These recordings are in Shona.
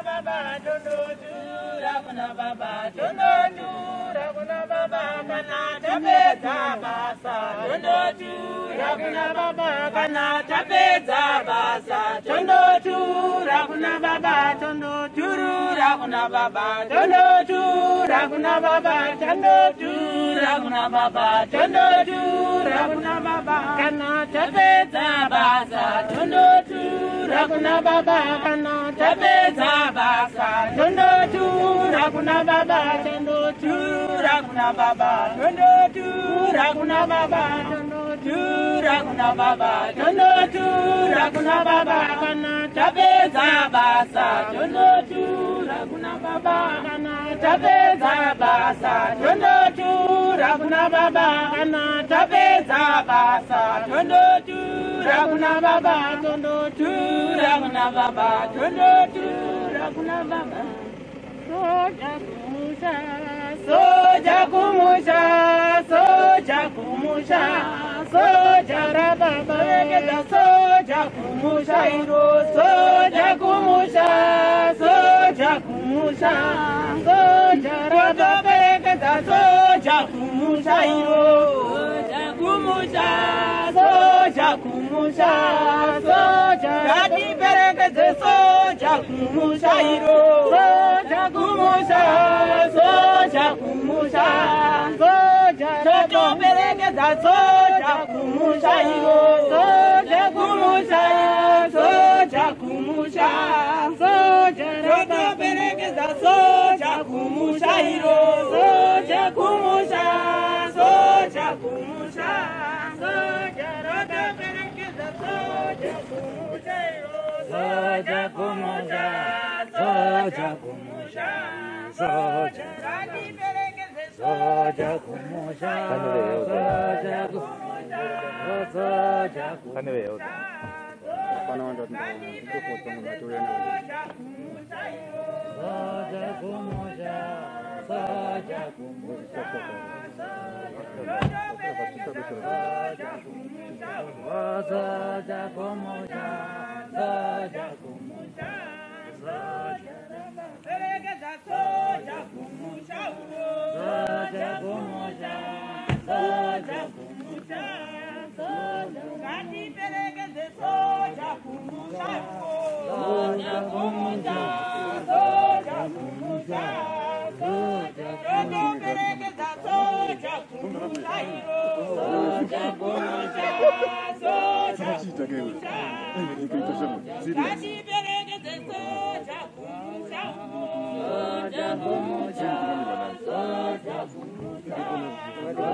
baba tondo tura kuna baba tondo tura kuna baba kana tapedza basa tondo tura kuna baba kana tapedza basa tondo tura kuna baba tondo tura kuna baba tondo tura kuna baba tondo tura kuna baba tondo tura kuna baba kana tapedza basa tondo tura kuna baba kana tapedza basa tondo tura kuna baba tondo tura kuna baba tondo tura kuna baba tondo tura kuna baba tondo tura kuna baba kana tapedza basa tondo tura kuna baba kana tapedza basa tondo tura kuna baba kana tapedza basa tondo tura kuna baba tondo tura kuna baba tondo tura kuna baba soja kumusha soja kumusha soja rababa regeza soja kumusha iro soja kumusha soja kumusha soja rababa regeza soja kumusha iro soja kumusha soja kumusha soja rati beregeze soja kumusha iro soja kumusha soja kumusha soja soja beregeza soja kumusha iro soja kumusha soja kumusha soja soja beregeza soja kumusha iro soja kumusha soja kumusha soja soja beregeza soja kumusha iro soja kumusha soja kumusha soja rati beregeze soja kumusha soja kumusha soja kumusha Panaonda tunapotoka matoyo na soja kumusha soja kumusha soja kumusha soja kumusha soja kumusha soja beregeza soja kumusha soja kumusha soja kumusha soja rati beregeze soja kumusha soja kumusha soja kumusha soja beregeza soja kumusha soja kumusha soja kumusha rati beregeze soja kumusha soja kumusha soja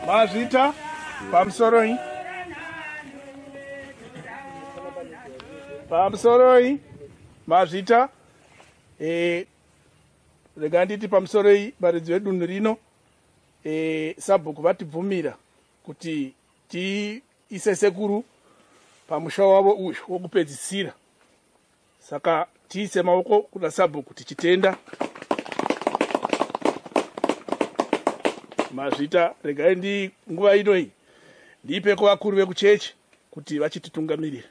Mazita pamsoroi mazita rega nditi pamsoroi varidzi vedunhu rino sabhuku vatibvumira kuti tiise sekuru pamusha wavo uyu wokupedzisira. Saka tiise maoko kuna sabhuku tichitenda. Mazvita regai ndi nguva inoi ndipe kuvakuru vekuchechi kuti vachititungamirira.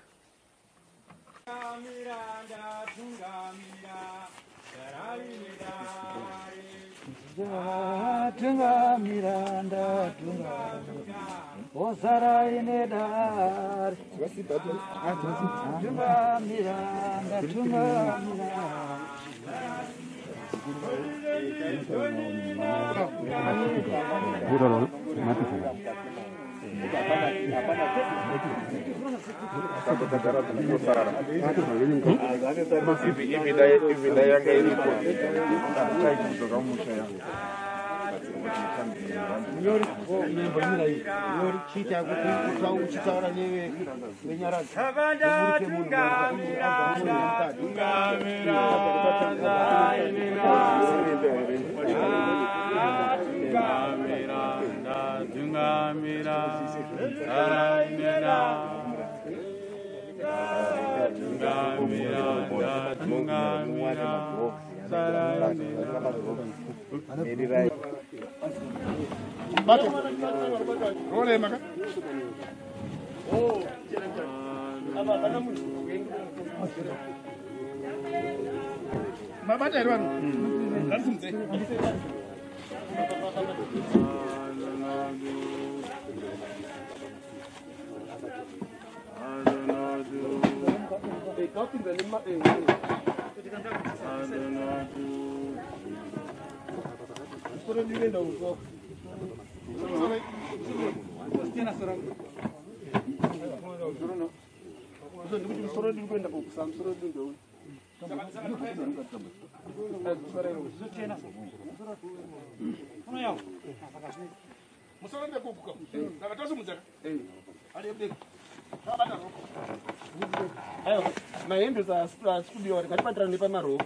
Mahembe za studio rikatipatira nepa marope.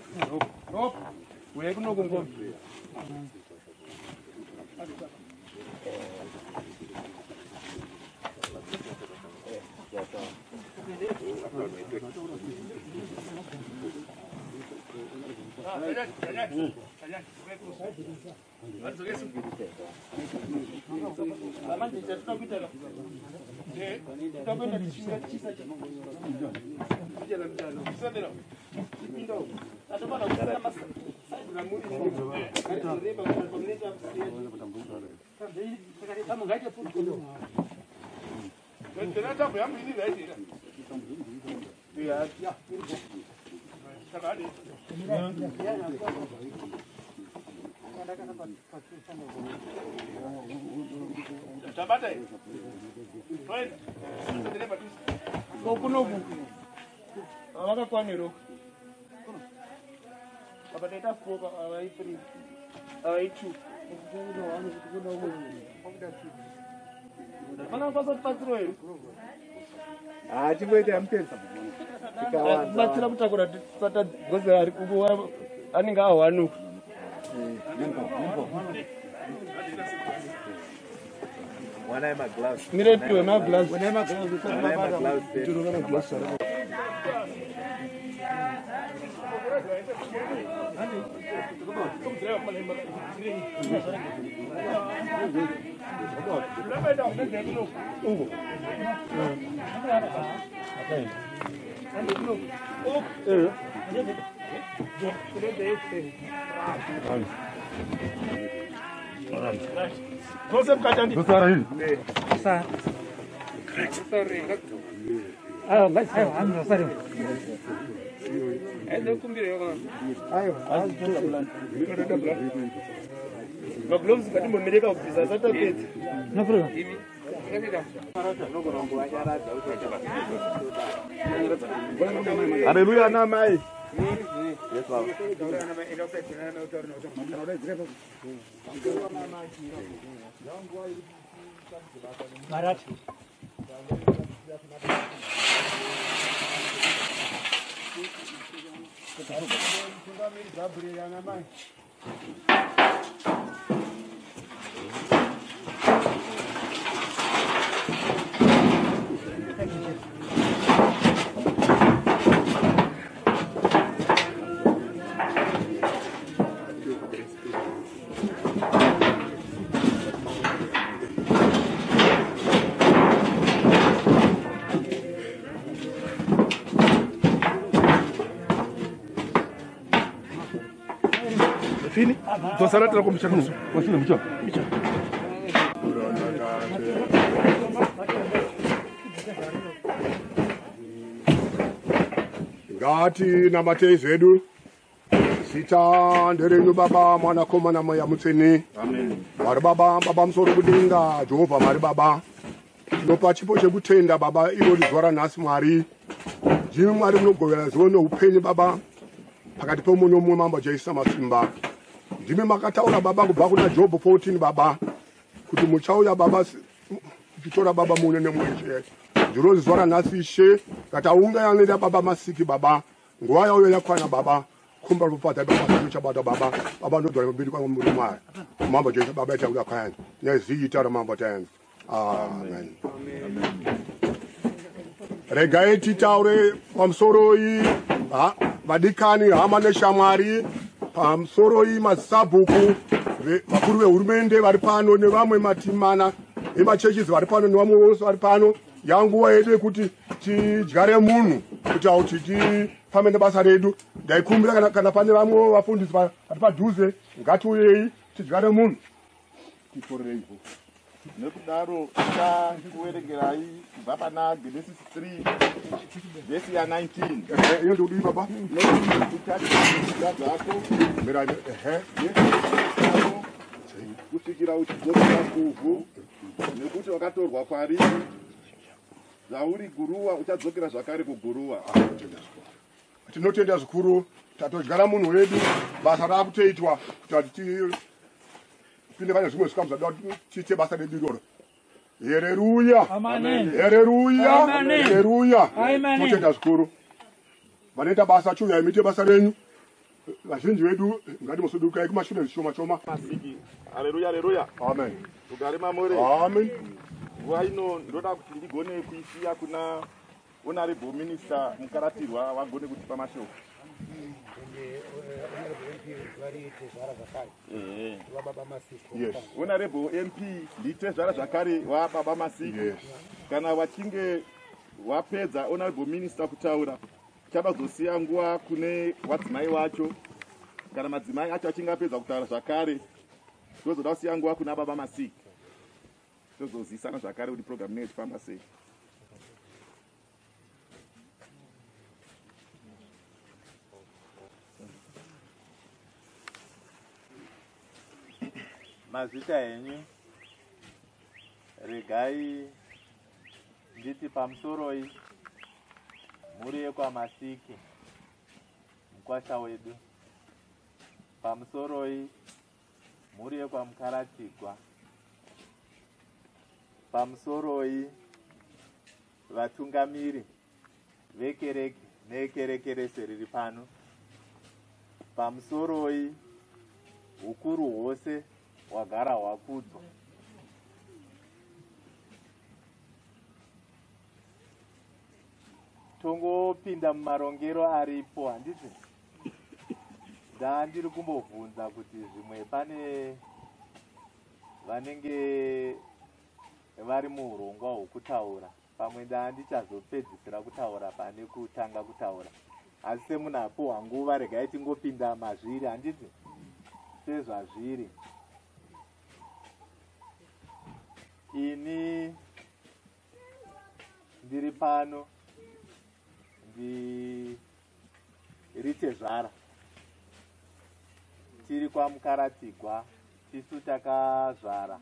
Rope. Wewe kuno kungombe. Tabata. Toenda. Ndireba tu. Kokunoku. Avakakwaniro. Abataita 4 avai 3. Avai 2. Mana pasa patro here. Chimboita mupedza. Batsira kutakura sata goza ari kuwa anenge ahwanuka. When I'm a gloves. Mire tu ema glass. When I'm a gloves. Turugana glass. Você fica de gostar aí? Gostar. Ah, mas sai, vamos gostar. É do cumbiro agora. Ayo, no gloves kati momereka kubvisa satapedza. No problem. Haleluya namai. Maharaj. Fini? Tosala tela kumshaka nusu. Wasile mcho. Ngati namatei zvedu sichanderenyu baba mwanakomana mweya mutsini. Amen. Mwari baba musoro kudenga Jehovha mwari baba tinopa chipo chekutenda baba iro zuva ranhasi Mwari ndimi Mwari munogovera zuva neupenyu baba pakati pemunhu nomumwe mambo Jesu masimba ndimi makataura baba kubva kuna Job 14 baba kuti muchauya baba kuchitora baba mune nemweshe ndiro zuva ranhasi Ishe ngataunganira baba masiki baba nguva yauyo yakwana baba kumba rupata baba chabata baba baba ndodwa mbiri kwa muri Mwari mambo Jesu baba chauya kwani nezita ramambo tena. Amen. Regai titaure pamusoro iyi vadikani hama neshamwari pamusoro iyi masabhuku vakuru vehurumende vari pano nevamwe matimana emachechizi vari pano nevamwe vose vari pano yanguva yedu yekuti tidyare munhu kuti auti tifambe nebasa redu ndaikumbira kana pane vamwe vafundisi vari padhuze ngatiuyei tidyare munhu Tiforeipo. Nekudaro tichakuverengerai kubva pana Genesis 3 vhesi ya 19. Iyo ndikudii baba Nokuita dzako kusvikira uchidzokera kuvhu nekuti wakatorwa kwari zvauri guruva uchadzokera zvakare kuguruva. tinotenda zvikuru tatodyara munhu wedu basa rakutoitwa kuti tipinde pane zvimwe zvikamu zvada kuti tiite basa redu iroro. Hereruya, hereruya, hereruya. Tinotenda zvikuru vanoita basa chiuya muite basa renyu. Vazhinji vedu ngatimusudukai kumashure zvishoma shoma. Haleluya, haleluya. Amen. Tugare mamore. Amen. Nguva ino ndoda kuti ndigone kuisiya kuna honorable minister mukaratirwa vagone kutipa mashoko. Yes. Honorable MP ndiite zvara zvakare wababa Masiki. Yes. Kana vachinge wapedza honorable minister kutaura chabazosiya nguva kune wadzimai wacho. Kana madzimai acho achinge apedza kutaura zvakare tozoda kusiya nguva kuna baba Masiki. Tozozisana zvakare kuti program neyo tifamba sei. mazita henyu regai nditi pamusoroi mhuri yekwaMasiki mukwasha wedu, pamusoroi mhuri yekwaMukaratigwa, pamusoroi vatungamiri vekereke nekereke rese riri pano, pamusoroi hukuru hwose hwagara hwakudzwa. Tongopinda mumarongero aripo, handiti ndandiri kumbobvunza kuti zvimwe pane vanenge vari muurongwa hwokutaura, pamwe ndandichazopedzisira kutaura pane kutanga kutaura, asi semunhu apiwa nguva regai tingopinda mazviri, handiti sezvazviri. Ini ndiri pano ndiRitezvara, tiri kwaMukaratigwa, tisu takazvara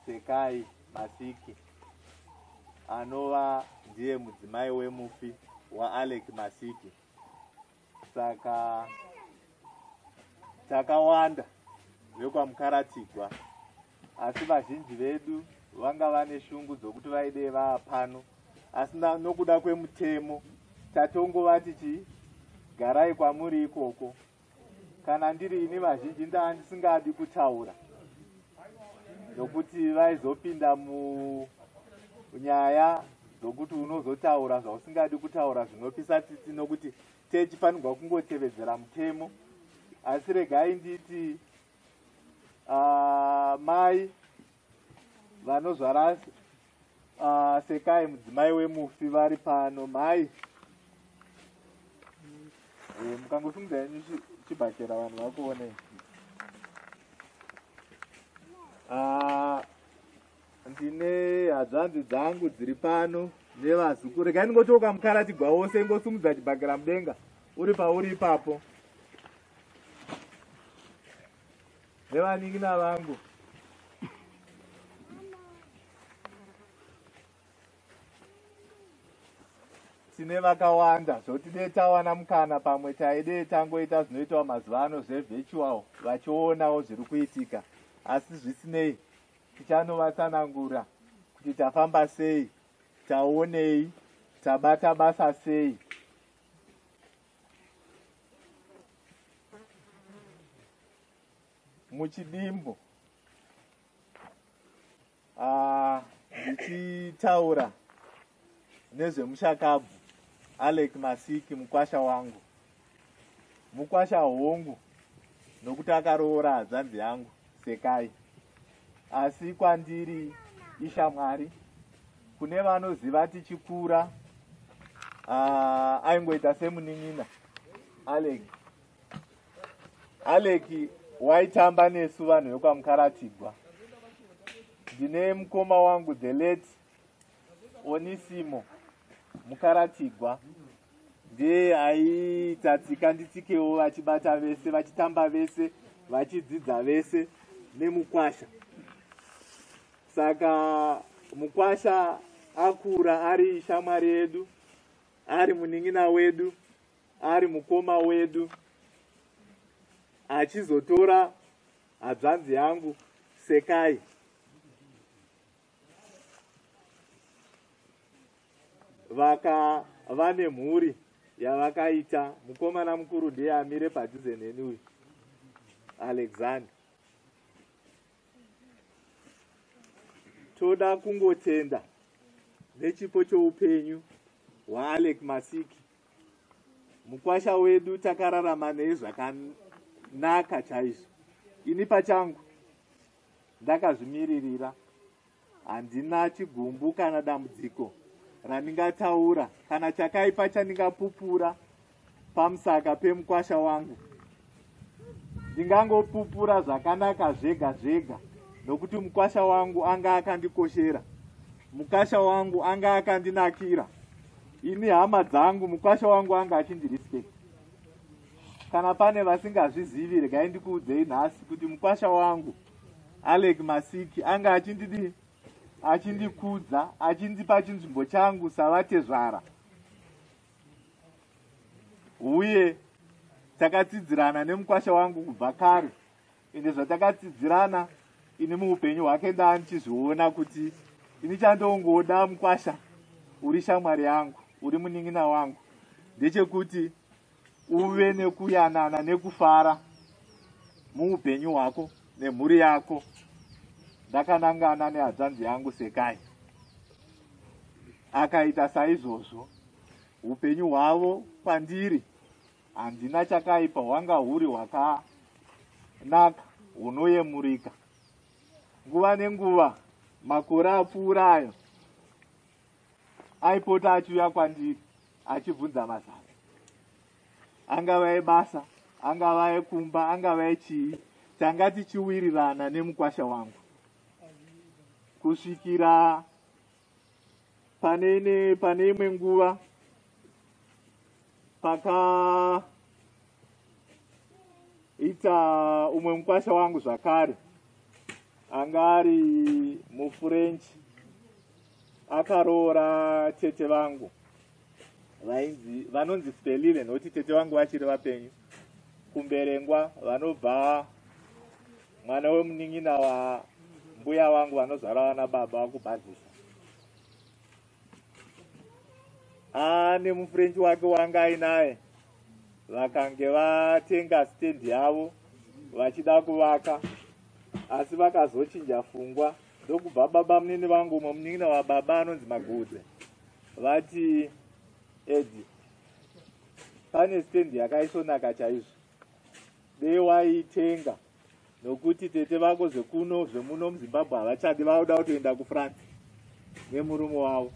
Sekai Masiki anova ndiye mudzimai wemufi waAlec Masiki. Saka takawanda vekwaMukaratigwa, asi vazhinji vedu vanga vane shungu dzokuti vaide vaa pano, asi nokuda kwemutemo tatongova tichigarai kwamuri ikoko. Kana ndiri ini vazhinji ndandisingadi kutaura nokuti vaizopinda munyaya dzokuti unozotaura zvausingadi kutaura zvinopisa tsitsi, nokuti tichifanirwa kungotevedzera mutemo. Asi regai nditi mai vanozvara Sekai mudzimai wemufi vari pano. Mai, mukangosungudza henyu chibhakera vanhu vakuonei. Ndine hadzvanzi dzangu dziri pano nevazukuru. Regai ndingotoka Mukaratigwa wose ngosungudza chibhakera mudenga uri pauri ipapo, nevanin'ina vangu. Tine vakawanda zvoti dei tawana mukana pamwe taide tangoita zvinoitwa mazuva ano zvevirtual vachionawo zviri kuitika, asi zvisinei tichanovatsanangura kuti tafamba sei, taonei, tabata basa sei. Muchidimbo ndichitaura nezvemushakabvu Alec Masiki, mukwasha wangu, mukwasha hongu, nokuti akaroora hadzanzi yangu Sekai, asi kwandiri ishamwari. Kune vanoziva tichikura aingoita semunin'ina Alec waitamba nesu vanhu vekwaMukaratigwa. Ndine mukoma wangu the late Onisimo Mukaratigwa, ndiye aiita tsika nditsikewo vachibata vese, vachitamba vese, vachidzidza vese nemukwasha. Saka mukwasha akura ari shamwari yedu, ari munin'ina wedu, ari mukoma wedu, achizotora hadzvanzi yangu Sekai. Vane mhuri yavakaita. Mukomana mukuru ndiye amire padhuze neni uyu Alexander. Toda kungotenda nechipo choupenyu hwaAlec Masiki. Mukwasha wedu takararama nei zvakanaka chaizvo. Ini pachangu ndakazvimiririra, handina chigumbu kana dambudziko randingataura kana chakaipa chandingapupura pamusaka pemukwasha wangu. Ndingangopupura zvakanaka zvega zvega, nokuti mukwasha wangu anga akandikoshera, mukwasha wangu anga akandinakira. Ini hama dzangu mukwasha wangu anga achindirespect. Kana pane vasingazvizivi, regai ndikuudzei nhasi kuti mukwasha wangu Alec Masiki anga achindikudza achindipa chinzvimbo changu savatezvara, uye takatsidzirana nemukwasha wangu kubva kare, ende zvatakatsidzirana ini muupenyu hwake ndichizviona kuti ini chandongoda mukwasha uri shamwari yangu, uri munin'ina wangu, ndechekuti uve nekuyanana nekufara muupenyu hwako nemhuri yako. Ndakanangana nehadzanzi yangu Sekai, akaita saizvozvo. Upenyu hwavo pandiri handina chakaipa, hwanga huri hwakanaka hunoyemurika. Nguva nenguva, makore apfuura ayo, aipota achiuya kwandiri achibvunza mazano, angava ebasa, angava ekumba, angava echii. Tanga tichiwirirana nemukwasha wangu kusvikira pane imwe nguva pakaita umwe mukwasha wangu zvakare, anga ari muFrench, akaroora tete vangu vanonzi Spelile, nokuti tete vangu vachiri vapenyu, kumberengwa, vanobva mwana wemunin'ina wambuya wangu vanozvara vana baba vakubhadhisa. Ane muFrench wake wanga ainaye, vakange vatenga stendi yavo vachida kuvaka, asi vakazochinja pfungwa. Ndokubva baba munini vangu umwe munin'ina wababa anonzi Magudze vati, Edi, pane stendi yakaisonaka chaizvo, dei waitenga, nokuti tete vako zvekuno zvemuno muZimbabwe havachadi, vauda kutoenda kuFrance nemurume wavo.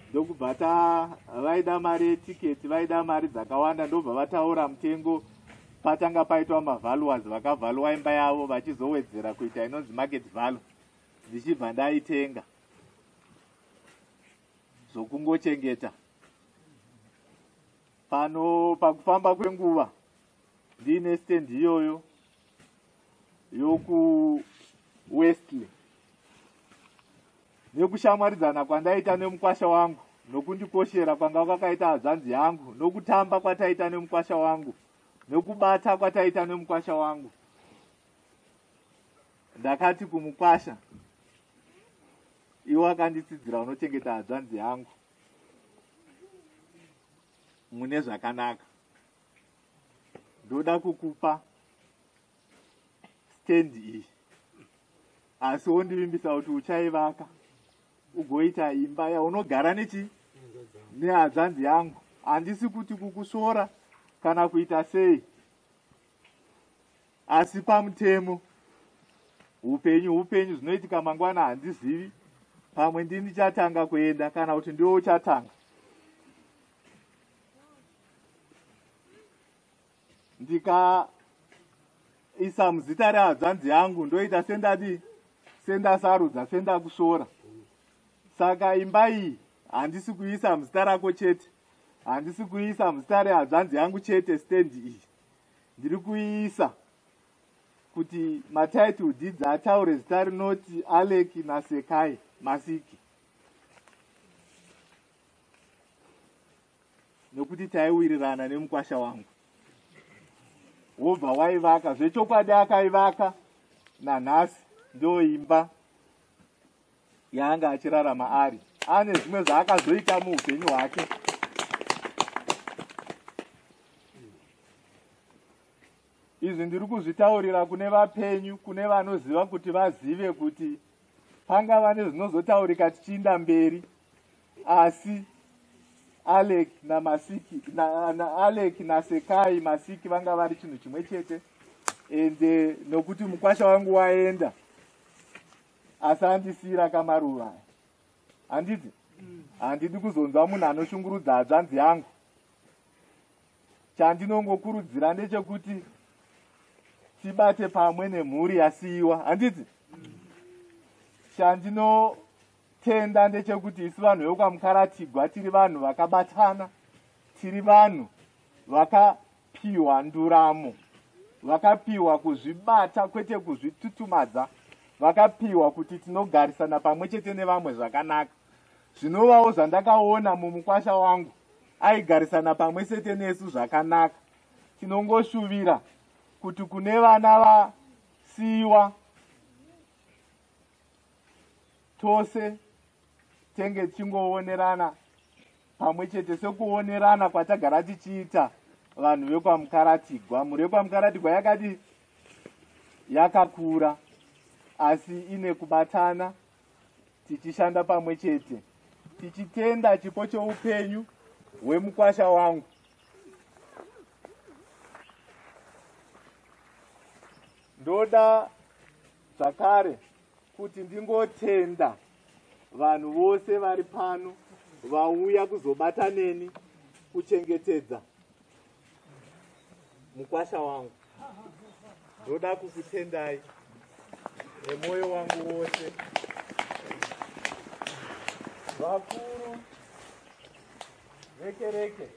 Ndokubva vaida mari yetiketi, vaida mari dzakawanda, ndobva vataura mutengo. Patanga paitwa mavaluers, vakavhaluwa imba yavo vachizowedzera kuita inonzi market value. Ndichibva ndaitenga zvokungochengeta. Pano pakufamba kwenguva ndine stand iyoyo yoku Westley, nekushamwaridzana kwandaita nemukwasha wangu, nokundikoshera kwanga kwakaita hadzanzi yangu, nokutamba kwataita nemukwasha wangu, nokubata kwataita nemukwasha wangu, ndakati kumukwasha, iwe wakanditsidzira unochengeta hadzanzi yangu mune zvakanaka, ndoda kukupa stendi iyi, asi wondivimbisa kuti uchaivaka ugoita imba yaunogara nehadzanzi yangu. Handisi kuti kukusora kana kuita sei, asi pamutemo upenyu zvinoitika mangwana handizivi. Pamwe ndini chatanga kuenda kana kuti ndiwo uchatanga. Ndikaisa muzita rehadzanzi yangu ndoita sendasarudza, sendakusora. Saka imba iyi handisi kuisa muzita rako chete, handisi kuisa muzita rehadzanzi yangu chete. Stendi iyi ndiri kuiisa kuti matitle deeds ataure zita rinoti Alec naSekai Masiki, nokuti taiwirirana nemukwasha wangu. Wobva waivaka zvechokwadi, akaivaka nanhasi ndo imba yaanga achirarama ari. Ane zvimwe zvaakazoita muupenyu hwake. Izvi ndiri kuzvitaurira kune vapenyu, kune vanoziva kuti vazive kuti pangava nezvinozotaurika tichiinda mberi, asi Alec naSekai Masiki vanga vari chinhu chimwe chete. Ende nokuti mukwasha wangu waenda, asandisira kamaruva. Handiti handidi kuzonzwa munhu anoshungurudza hadzanzi yangu. Chandinongokurudzira ndechekuti tibate pamwe nemhuri yasiyiwa. Handiti chandinotenda ndechekuti isi vanhu vekwaMukaratigwa tiri vanhu vakabatana, tiri vanhu vakapiwa nduramo vakapiwa kuzvibata kwete kuzvitutumadza, vakapiwa kuti tinogarisana pamwe chete nevamwe zvakanaka. Zvinovawo zvandakaona mumukwasha wangu, aigarisana pamwe chete nesu zvakanaka. Tinongoshuvira kuti kune vana vasiyiwa tose tenge tichingowonerana pamwe chete sekuonerana kwatagara tichiita vanhu vekwaMukaratigwa. Mhuri yekwaMukaratigwa yakadi yakakura, asi ine kubatana, tichishanda pamwe chete, tichitenda chipo cheupenyu hwemukwasha wangu. Ndoda zvakare kuti ndingotenda vanhu vose vari pano vauya kuzobata neni kuchengetedza mukwasha wangu. Ndoda kukutendai nemwoyo wangu wose. Vakuru vekereke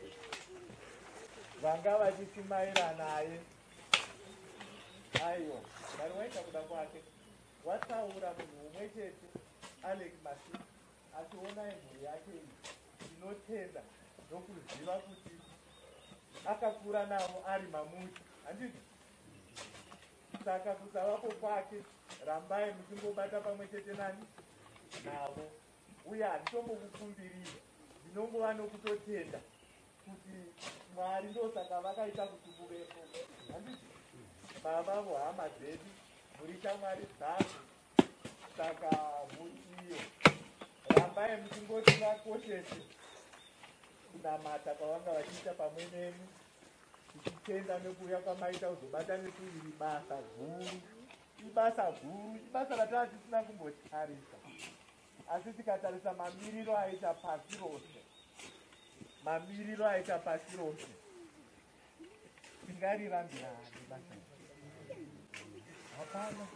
vanga vachisimaira naye, aiwa vari waita kuda kwake, wataura munhu umwe chete, Alex Masi, achiona mhuri yake iyi. Tinotenda nokuziva kuti akakura navo ari mamuti, handiti? Saka kusavapo kwake, rambai muchingobata pamwe chete nani navo. Uye handitombokukumbirira, ndinongova nokutotenda kuti Mwari ndosaka vakaita kuti kuvepo, handiti? Baba vohama dzedu muri shamwari dzadzo, saka mhuri iyo rambai muchingoti vakoshese kunamata kwavanga vachiita pamwe nemi, tichitenda nekuuya kwamaita kuzobata nesu iri basa guru. Ibasa guru, ibasa ratava tisina kumbotarisa, asi tikatarisa mamiriro aita pasi rose, mamiriro aita pasi rose, tingarirambirani basa hapana.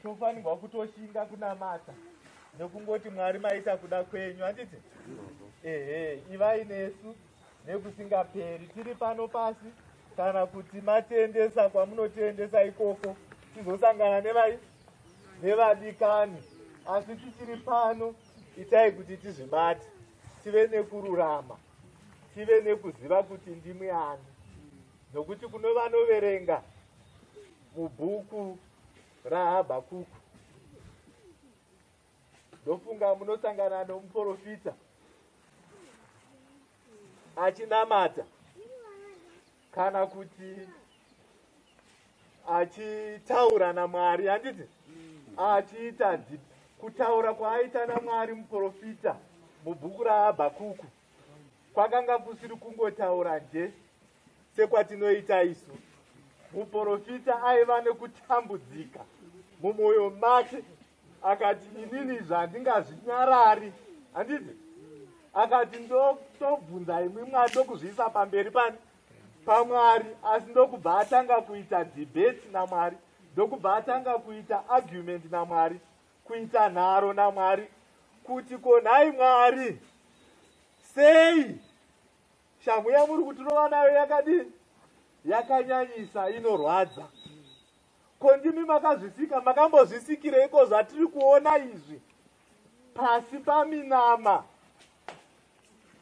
Tofanirwa kutoshinga kunamata nekungoti Mwari maita kuda kwenyu, handiti? Ivai nesu nekusingaperi, tiri pano pasi, kana kuti matendesa kwamunotendesa ikoko, tizosangana nevadikani. Asi tichiri pano, itai kuti tizvibate, tive nekururama, tive nekuziva kuti ndimwe ani. Nokuti kuno vanoverenga mubhuku raHabhakuku, ndofunga munosangana nomuprofita achinamata kana kuti achitaura naMwari, handiti? Achiita kutaura kwaaita naMwari muprofita mubhuku raHabhakuku kwakanga kusiri kungotaura nje sekwatinoita isu. Muprofita aiva nekutambudzika mumwoyo make, akati inini zvandingazvinyarari, handiti? Akati ndobvunza imwe mwato kuzviisa pamberi paMwari, asi ndokubva atanga kuita debate naMwari, ndokubva atanga kuita argument naMwari, kuita nharo naMwari, kuti konhai Mwari, sei shamhu yamuri kutirova nayo yakadini? Yakanyanyisa, inorwadza. Ko ndimi makazvisika? Makambozvisikireiko zvatiri kuona izvi? Pasi paminama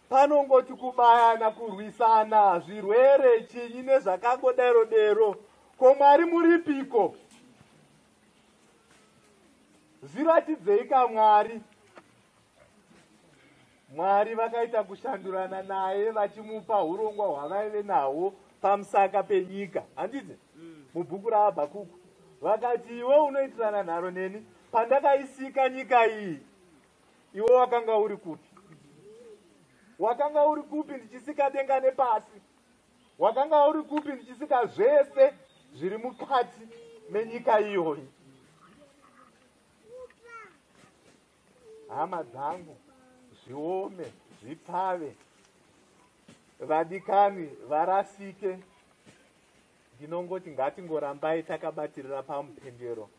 panongoti kubayana, kurwisana, zvirwere, chinyi nezvakangodero-dero. Ko Mwari muripiko? Zviratidzei kaMwari. Mwari vakaita kushandurana naye vachimupa urongwa hwavaive nahwo pamusaka penyika, handiti? Mubhuku raHabhakuku vakati, iwe unoitirana nharo neni, pandakaisika nyika iyi, iwe wakanga uri kupi? Wakanga uri kupi ndichisika denga nepasi? Wakanga uri kupi ndichisika zvese zviri mukati menyika iyoyi? Hama dzangu, zviome, zvipfave, vadikani, varasike, ndinongoti ngatingorambai takabatirira pamupendero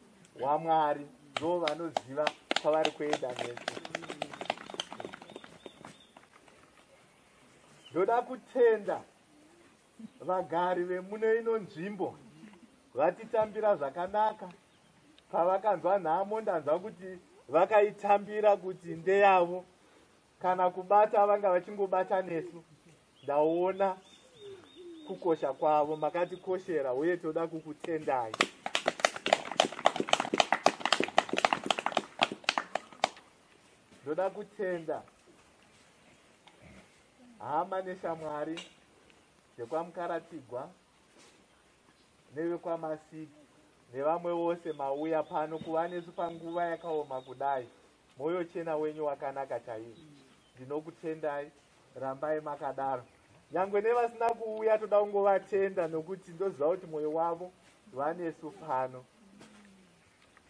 waMwari. Ndo vanoziva kwavari kuenda nesu. Ndoda kutenda vagari vemune ino nzvimbo vatitambira zvakanaka. Pavakanzwa nhamo ndanzwa kuti vakaitambira kuti ndeyavo, kana kubata vanga vachingobata nesu. Ndaona kukosha kwavo, makatikoshera uye toda kukutendai. Ndoda kutenda hama neshamwari dzekwaMukaratigwa nevekwaMasiki nevamwe vose mauya pano kuva nesu panguva yakaoma kudai. Moyo chena wenyu wakanaka chaizvo. Ndinokutendai, rambai makadaro. Nyangwe nevasina kuuya toda kungovatenda nokuti ndoziva kuti mwoyo wavo vanesu pano.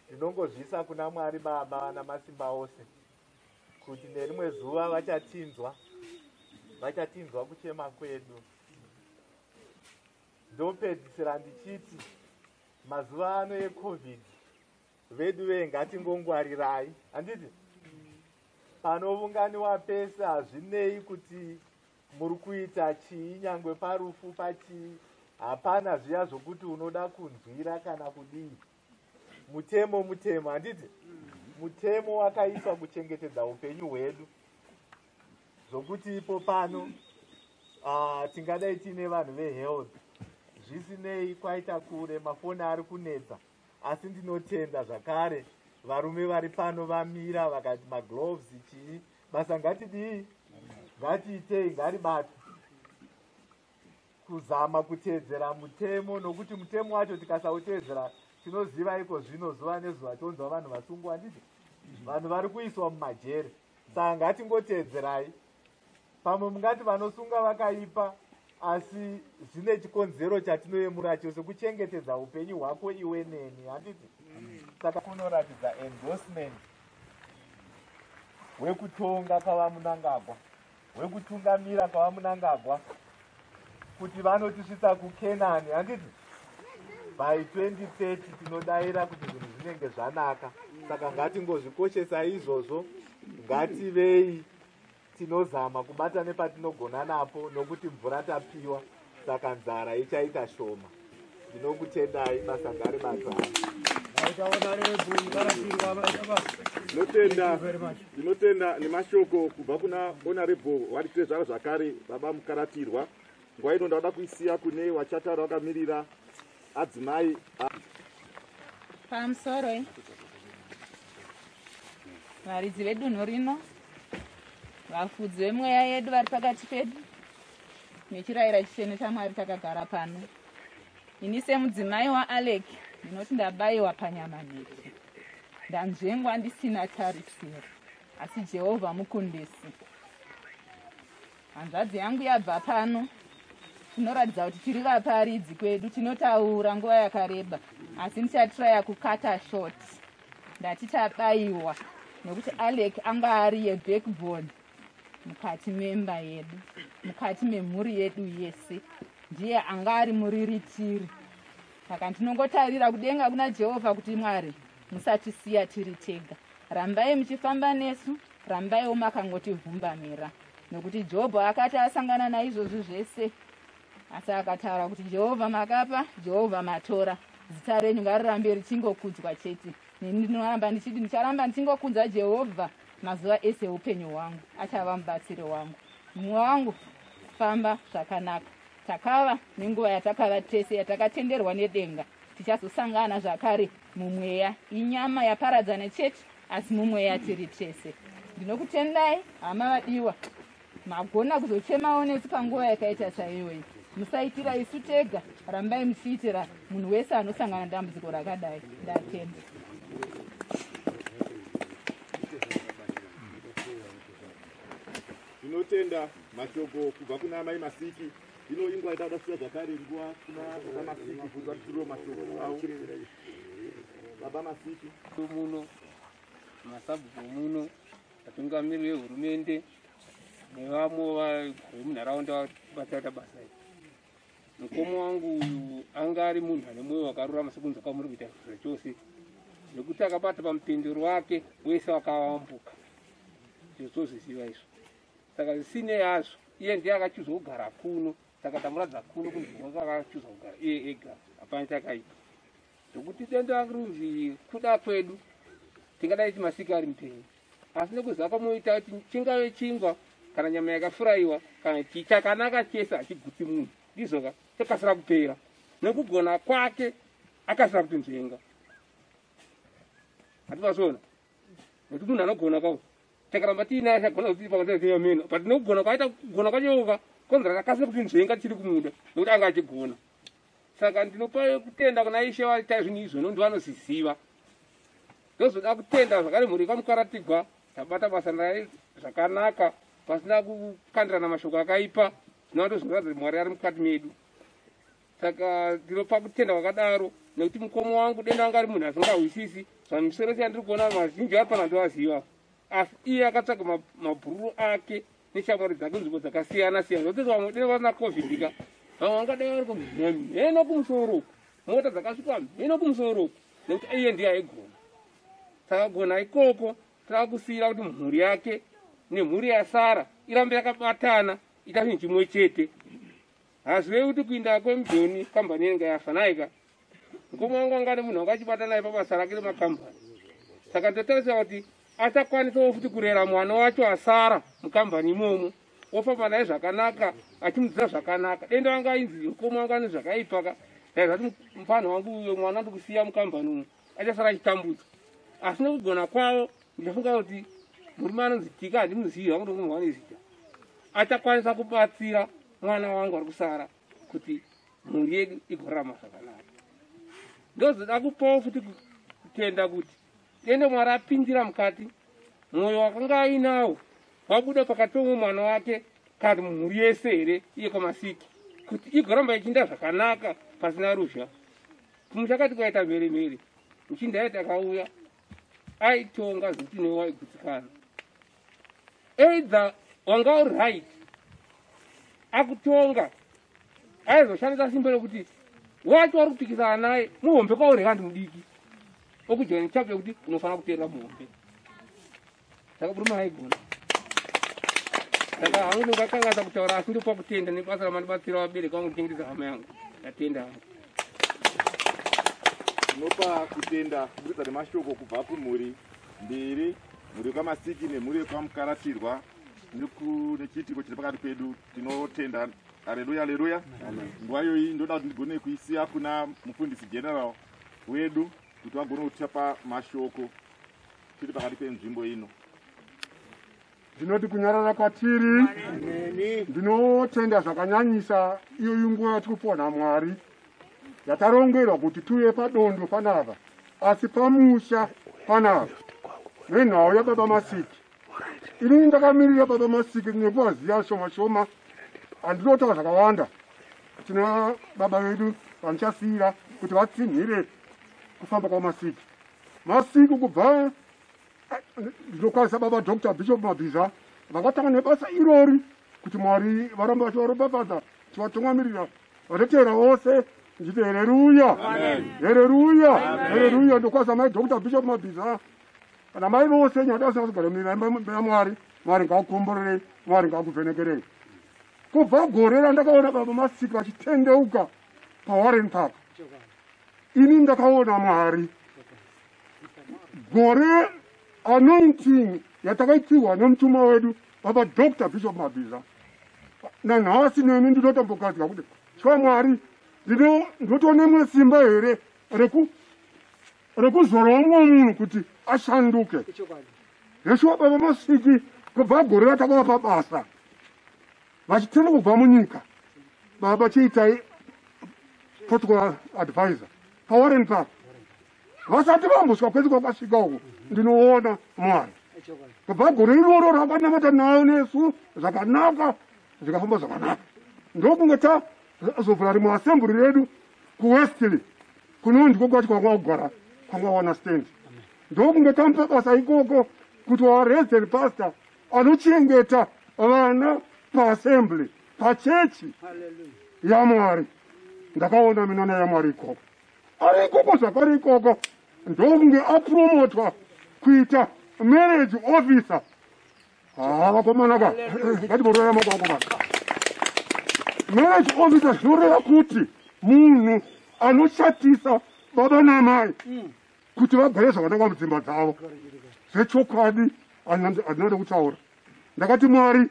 Ndinongozvisa kuna Mwari Baba namasimba ose kuti nerimwe zuva vachatinzwa kuchema kwedu. Ndopedzisira ndichiti mazuva ano eCovid, vedu ngatingongwarirai. Handiti panounganiwa pese hazvinei kuti muri kuita chii, nyangwe parufu pachii, hapana zviya zvokuti unoda kunzwira kana kudii. Mutemo mutemo, handiti mutemo wakaiswa kuchengetedza upenyu hwedu, zvokuti ipo pano tingadai tiine vanhu vehealth, zvisinei kwaita kure, mafoni ari kunetsa, asi ndinotenda zvakare varume vari pano vamira vakati magloves chii, basa ngatidii, ngatiitei, ngaribate kuzama kuteedzera mutemo, nokuti mutemo wacho tikasauteedzera tinoziva iko zvino zuva nezuva tonzwa vanhu vasungwa. Handiti vanhu vari kuiswa mumajere. Saka ngatingoteedzerai. Pamwe mungati vanosunga vakaipa, asi zvine chikonzero chatinoyemura chose, kuchengetedza upenyu hwako iwe neni. Handiti saka kunoratidza endorsement hwekutonga kwavamunangagwa, hwekutungamira kwavamunangagwa, kuti vanotisvitsa kuKenani. Handiti by 2030 tinodaira kuti zvinhu zvinenge zvanaka. Saka ngatingozvikoshesa izvozvo, ngativei tinozama kubata nepatinogona napo, nokuti mvura tapiwa, saka nzara ichaita shoma. Ndinokutendai, basa ngaribatwa. Ndinotenda nemashoko kubva kuna honorable Waritrezvaro zvakare baba Mukaratirwa. Nguva ino ndauda kuisiya kune wachataura wakamirira adzimai pamusoro varidzi vedunhu rino, vafudzi vemweya yedu vari pakati pedu, nechirayira chitsvene chaMwari takagara pano. Ini semudzimai waAlec ndinoti ndabayiwa panyama nhete, ndanzvengwa ndisina tarisiro, asi Jehovha mukundisi. Hanzvadzi yangu yabva pano, tinoratidza kuti tiri vaparidzi kwedu, tinotaura nguva yakareba, asi ndichatiraya kukata short. Ndati tabayiwa nekuti Alec anga ari yebackbone mukati memba yedu, mukati memhuri yedu yese, ndiye anga ari muriritiri. Saka ndinongotarira kudenga kuna Jehovha kuti Mwari musatisiya tiri tega, rambai muchifamba nesu, rambaiwo makangotivhumbamira, nokuti Jobho akati asangana naizvozvi zvese, asi akataura kuti Jehovha makapa, Jehovha matora, zita renyu ngarirambe richingokudzwa chete. Neni ndinoramba ndichiti ndicharamba ndichingokudza Jehovha mazuva ese upenyu hwangu, achava mubatsiri wangu. Mumwe wangu famba zvakanaka. Takava nenguva yatakava tese, yatakatenderwa nedenga, tichazosangana zvakare mumweya. Inyama yaparadzana chete, asi mumweya tiri tese. Ndinokutendai hama vadiwa, magona kuzochemawo nesu panguva yakaita saiyoyi. Musaitira isu tega, rambai muchiitira munhu wese anosangana dambudziko rakadai. Ndatenda. Ndinotenda mashoko kubva kuna Mai Masiki. Ino ingwa itakuda kusiya zvakare nguva kuna Masiki kuti vatiro mashoko avo. Baba Masiki muno masabhuku muno, vatungamiriri vehurumende nevamwe vemunharaunda vataita basa iri. Mukoma wangu uyu anga ari munhu ane mwoyo wakarurama sekunzi kwamuri kuita zviro chose, nekuti akabata pamupendero wake wese wakavambuka. Zvozviziva izvo. Saka zvisinei hazvo, iye ndiye akachizogara kuno, saka tamuradza kuno kunzvimbo kakachuzwa kugara iye ega hapana chakaita zvokuti dendo akurunzi kuda kwedu tingadai timasiki ari mupenyu asi nekuziva kwamunoita kuti chingave chingwa kana nyama yakafurayiwa kana chakanaka chese hachigutsi munhu ndizoka chakasira kupera nekugona kwake akasira kuti nzvenga hativasona nekuti munhu anogona kwavo takaramba tiinaye achagona kuti pakataameno but nekugona kwaita kugona kwachoka konzera akasira kuti nzvenga tichiri kumuda nekuti anga achigona saka ndinopa kutenda kuna ishe vaita zvinhu izvo nondi vanozviziva ndozoda kutenda zvakare mhuri kamukaratigwa tabata basa naye zvakanaka pasina kukandirana mashoko akaipa zvinova ndozvinoratidza kuti mwari ari mukati medu saka ndinopa kutenda kwakadaro nekuti mukoma wangu denda anga ari munhu asingahwisisi zvamisoro seyandiri kuona mazhinji ari pana ndovaziva asi iye akatsvaga mabhururu ake neshamwari dzake nzvimbo dzakasiyana siyana zvokuti vamwe denda vasina covid ka vamwe vangadai vari kumheno kumusoro mota dzakasvika mheno kumusoro nekuti iye ndiye aigona saka gona ikoko tava kusiyira kuti mhuri yake nemhuri yasara irambe yakabatana ita chinhu chimwe chete hazvirevi kuti kuinda kwemujoni kambani yenga yafanaika mukoma wangu anga nemunhu wanga achibata naye pabasa rake remakambani saka ndotarisa kuti achakwanisawo futi kurera mwana wacho asara mukambani imomo ofamba naye zvakanaka achimudzira zvakanaka denda wanga ainzi mukoma wangu ane zvakaipaka daizvati mufano wangu uyo mwana ndikusiya mukambani umo achasara achitambudzwa asi nekugona kwavo ndichafunga kuti murume anonzi tika handimuzivi wangu ndokumwana zita achakwanisa kubatsira mwana wangu ari kusara kuti mhuri yedu igorarama zvakanaka ndozoda kupawo futi kutenda kuti dende mwari apindira mukati mwoyo wakanga ainawo wabuda pakati pomwe mwana wake kati mumhuri yese here iye kwamasiki kuti igoramba ichiinda zvakanaka pasina ruzha kumuchakati kwaita mhere muchindaiti akauya aitonga zvokuti newe waigutsikana either wanga uri right akutonga aizoshandisa simba rekuti wacho wari kupikisana naye muhombe kwauri kandi mudiki okujoini chapu yekuti unofanira kuteerera muhombe saka murume aigona saka hangu ndingakangaza kutaura asi ndopa kutenda nebasa ramandibatsira vabereki vangu ndichengetedza hama yangu ndatenda hangu tinopa kutenda kubudikidza nemashoko kubva kumhuri mbiri, mhuri yekwamasiki nemhuri yekwamukaratirwa nechiitiko chiri pakati pedu. Tinotenda. Haleluya, haleluya. Nguva iyoyi ndoda kuti ndigone kuisiya kuna mufundisi general wedu kuti vagone kutipa mashoko tiri pakati penzvimbo ino. Ndinoti kunyarara kwatiri, ndinotenda zvakanyanyisa iyo nguva yatirikupiwa naMwari yatarongerwa kuti tuye padondo panapa, asi pamusha panapa nenhau yaBaba Masiki. Ini ndakamirira Baba Masiki nekuvaziva shoma shoma, handinotaura zvakawanda. Tina baba vedu vanichasiyira kuti vatsinhire kufamba kwaMasiki. Masiki kubva ndinokwanisa baba Dr. Bishop Mabhiza vakatanga nebasa irori kuti Mwari varamba vachivaropafadza chivatungamirira vatotera vose. Nditi haleluya, haleluya, haleluya. Ndokwanisa mai Dr. Bishop Mabhiza kana mai vose nyadasina kugara muimba yaMwari. Mwari ngaakukomborerei, Mwari ngaakuvhenekerei. Kubva gore randakaona Baba Masiki vachitendeuka paWarren Park, ini ndakaona Mwari. Gore anointing yatakaitirwa nemutuma wedu Baba Dr. Bishop Mabhiza. Nanhasi neni ndinotombogadzira kuti chwa Mwari ndinotonemwe simba here rekuzora umwe munhu kuti ashanduke. Yeshua Baba Masiki kubva gore ratakava pabasa vachitenda kubva munyika, baba chiitai protocol advisor paWarren Park. Vasati vamboswa kwese kwakasvika uko ndinoona Mwari. Kubva gore iroro rakanamata nayo nesu zvakanaka zvikafamba zvakanaka. Ndokunge tazovhura rimwe assembly redu kuWesley kunondiko kwacho kwanga kugara kwanga wana stand. Ndokunge tamupa basa ikoko kuti waresident pastor anochengeta vana paassembly pachechi yaMwari. Ndakaona minana yaMwari ikoko ari ikoko zvakare ikoko. Ndokunge apromotwa kuita marriage officer. Vakomanaka ngatiborora makwako. marriage officer zvinoreva kuti munhu anoshatisa baba namai kuti vagare zvakanaka mudzimba dzavo zvechokwadi andinoda kutaura ndakati Mwari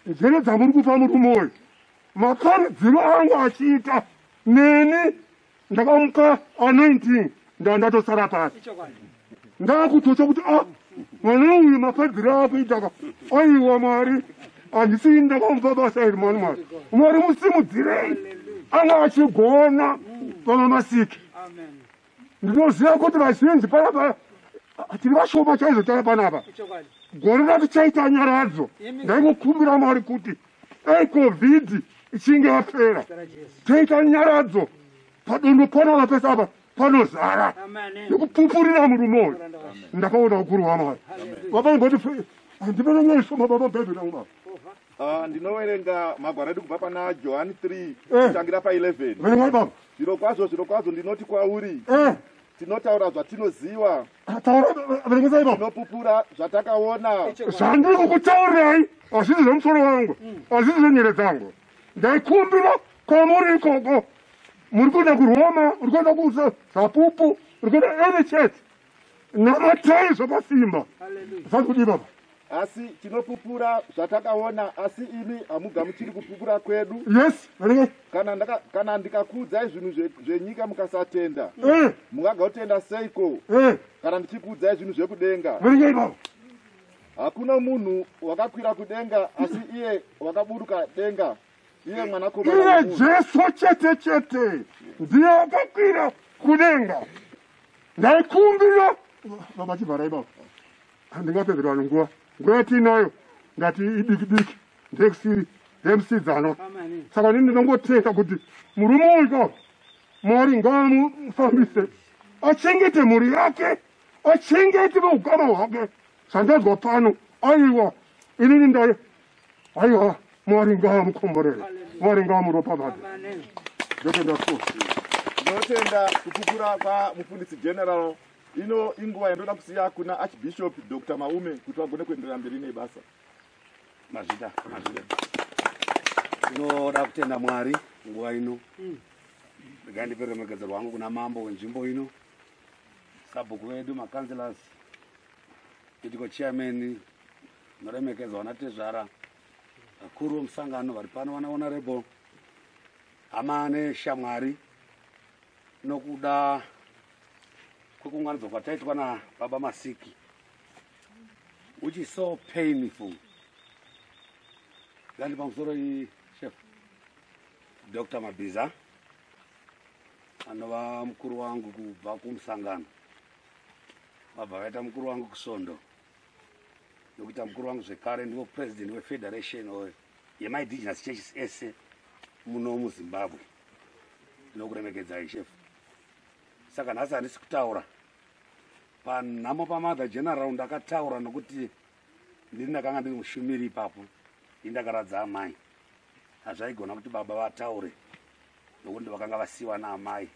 njere dzamuri kupa murume uyu maparidziro angu achiita neni ndakamuka anointing ndatosara pasi ndakutosha kuti mwana uyu maparidziro akuitaka aiwa Mwari handisi ndakamupa basa iri Mwari Mwari musimudzirei anga achigona vama masiki ndinoziva kuti vazhinji panapa tiri vashoma chaizvo tara panapa gore rati chaita nyaradzo ndaingokumbira Mwari kuti dai covid ichinge yapera chaita nyaradzo padondo panapa pese apa panozara nekupupurira murume uyu ndakaona ukuru waMwari baba ingoti ndipenenyeisoma baba bhebhera umaba ndinoverenga magwaro edu kubva pana Johani 3 kutangira pa11 zvirokwazvo ndinoti kwauri tinotaura zvatinoziva tinopupura zvatakaona zvandiri kukutaurirai hazvisi zvemusoro wangu hazvisi zvenyere dzangu ndaikumbira kwamuri ikoko muri kuenda kuRoma uri kuenda kuzapupu uri kuenda any church namatai zvapasimba zvari kudii baba asi tinopupura zvatakaona asi imi hamugamuchiri kupupura kwedu yes kana ndikakuudzai zvinhu zvenyika mukasatenda mungagautenda seiko kana ndichikuudzai zvinhu zvekudenga hakuna munhu wakakwira kudenga asi iye wakaburuka denga iye mwanakomana Jesu chete ndiye wakakwira kudenga ndaikumbira baba chivharai baba handingapedzerwa nguva yatinayo ngati idiki ndekusiri ndemusidzanwa saka nini ndinongotenda kuti murume uyu Mwari ngaamufambise achengete mhuri yake achengete ugama hwake zvandazwa pano aiwa inini ndaye aiwa Mwari ngaamukomborere Mwari ngaamuropafadze ndinotenda kupupura kwamufundisi general ino inguva yandoda kusiya kuna Archbishop Dr. Maume kuti vagone kuenderera mberi nebasa mazvida ndinoda kutenda Mwari nguva ino regai ndipe ruremekedzo rwangu kuna mambo wenzvimbo ino sabhuku vedu makanselas political chairman noremekedzwa vana tezvara vakuru vemusangano vari pano vana honorable hama neshamwari nokuda kwekuunganidzwa kwataitwa nababa Masiki which is so painful. Gandi pamusoro chef Dr. Mabiza anova mukuru wangu kubva kumusangano vabva vaita mukuru wangu kuSondo nokuita mukuru wangu zvekare ndivo president wefederation yemaindigenous churches ese muno muZimbabwe. Ndinokuremekedzai chef. Saka nhasi handisi kutaura panhamo paMother General ndakataura nokuti ndiri ndakanga ndiri mushumiri ipapo indakaradza amai hazvaigona kuti baba vataure nokuti ndovakanga vasiyiwa naamai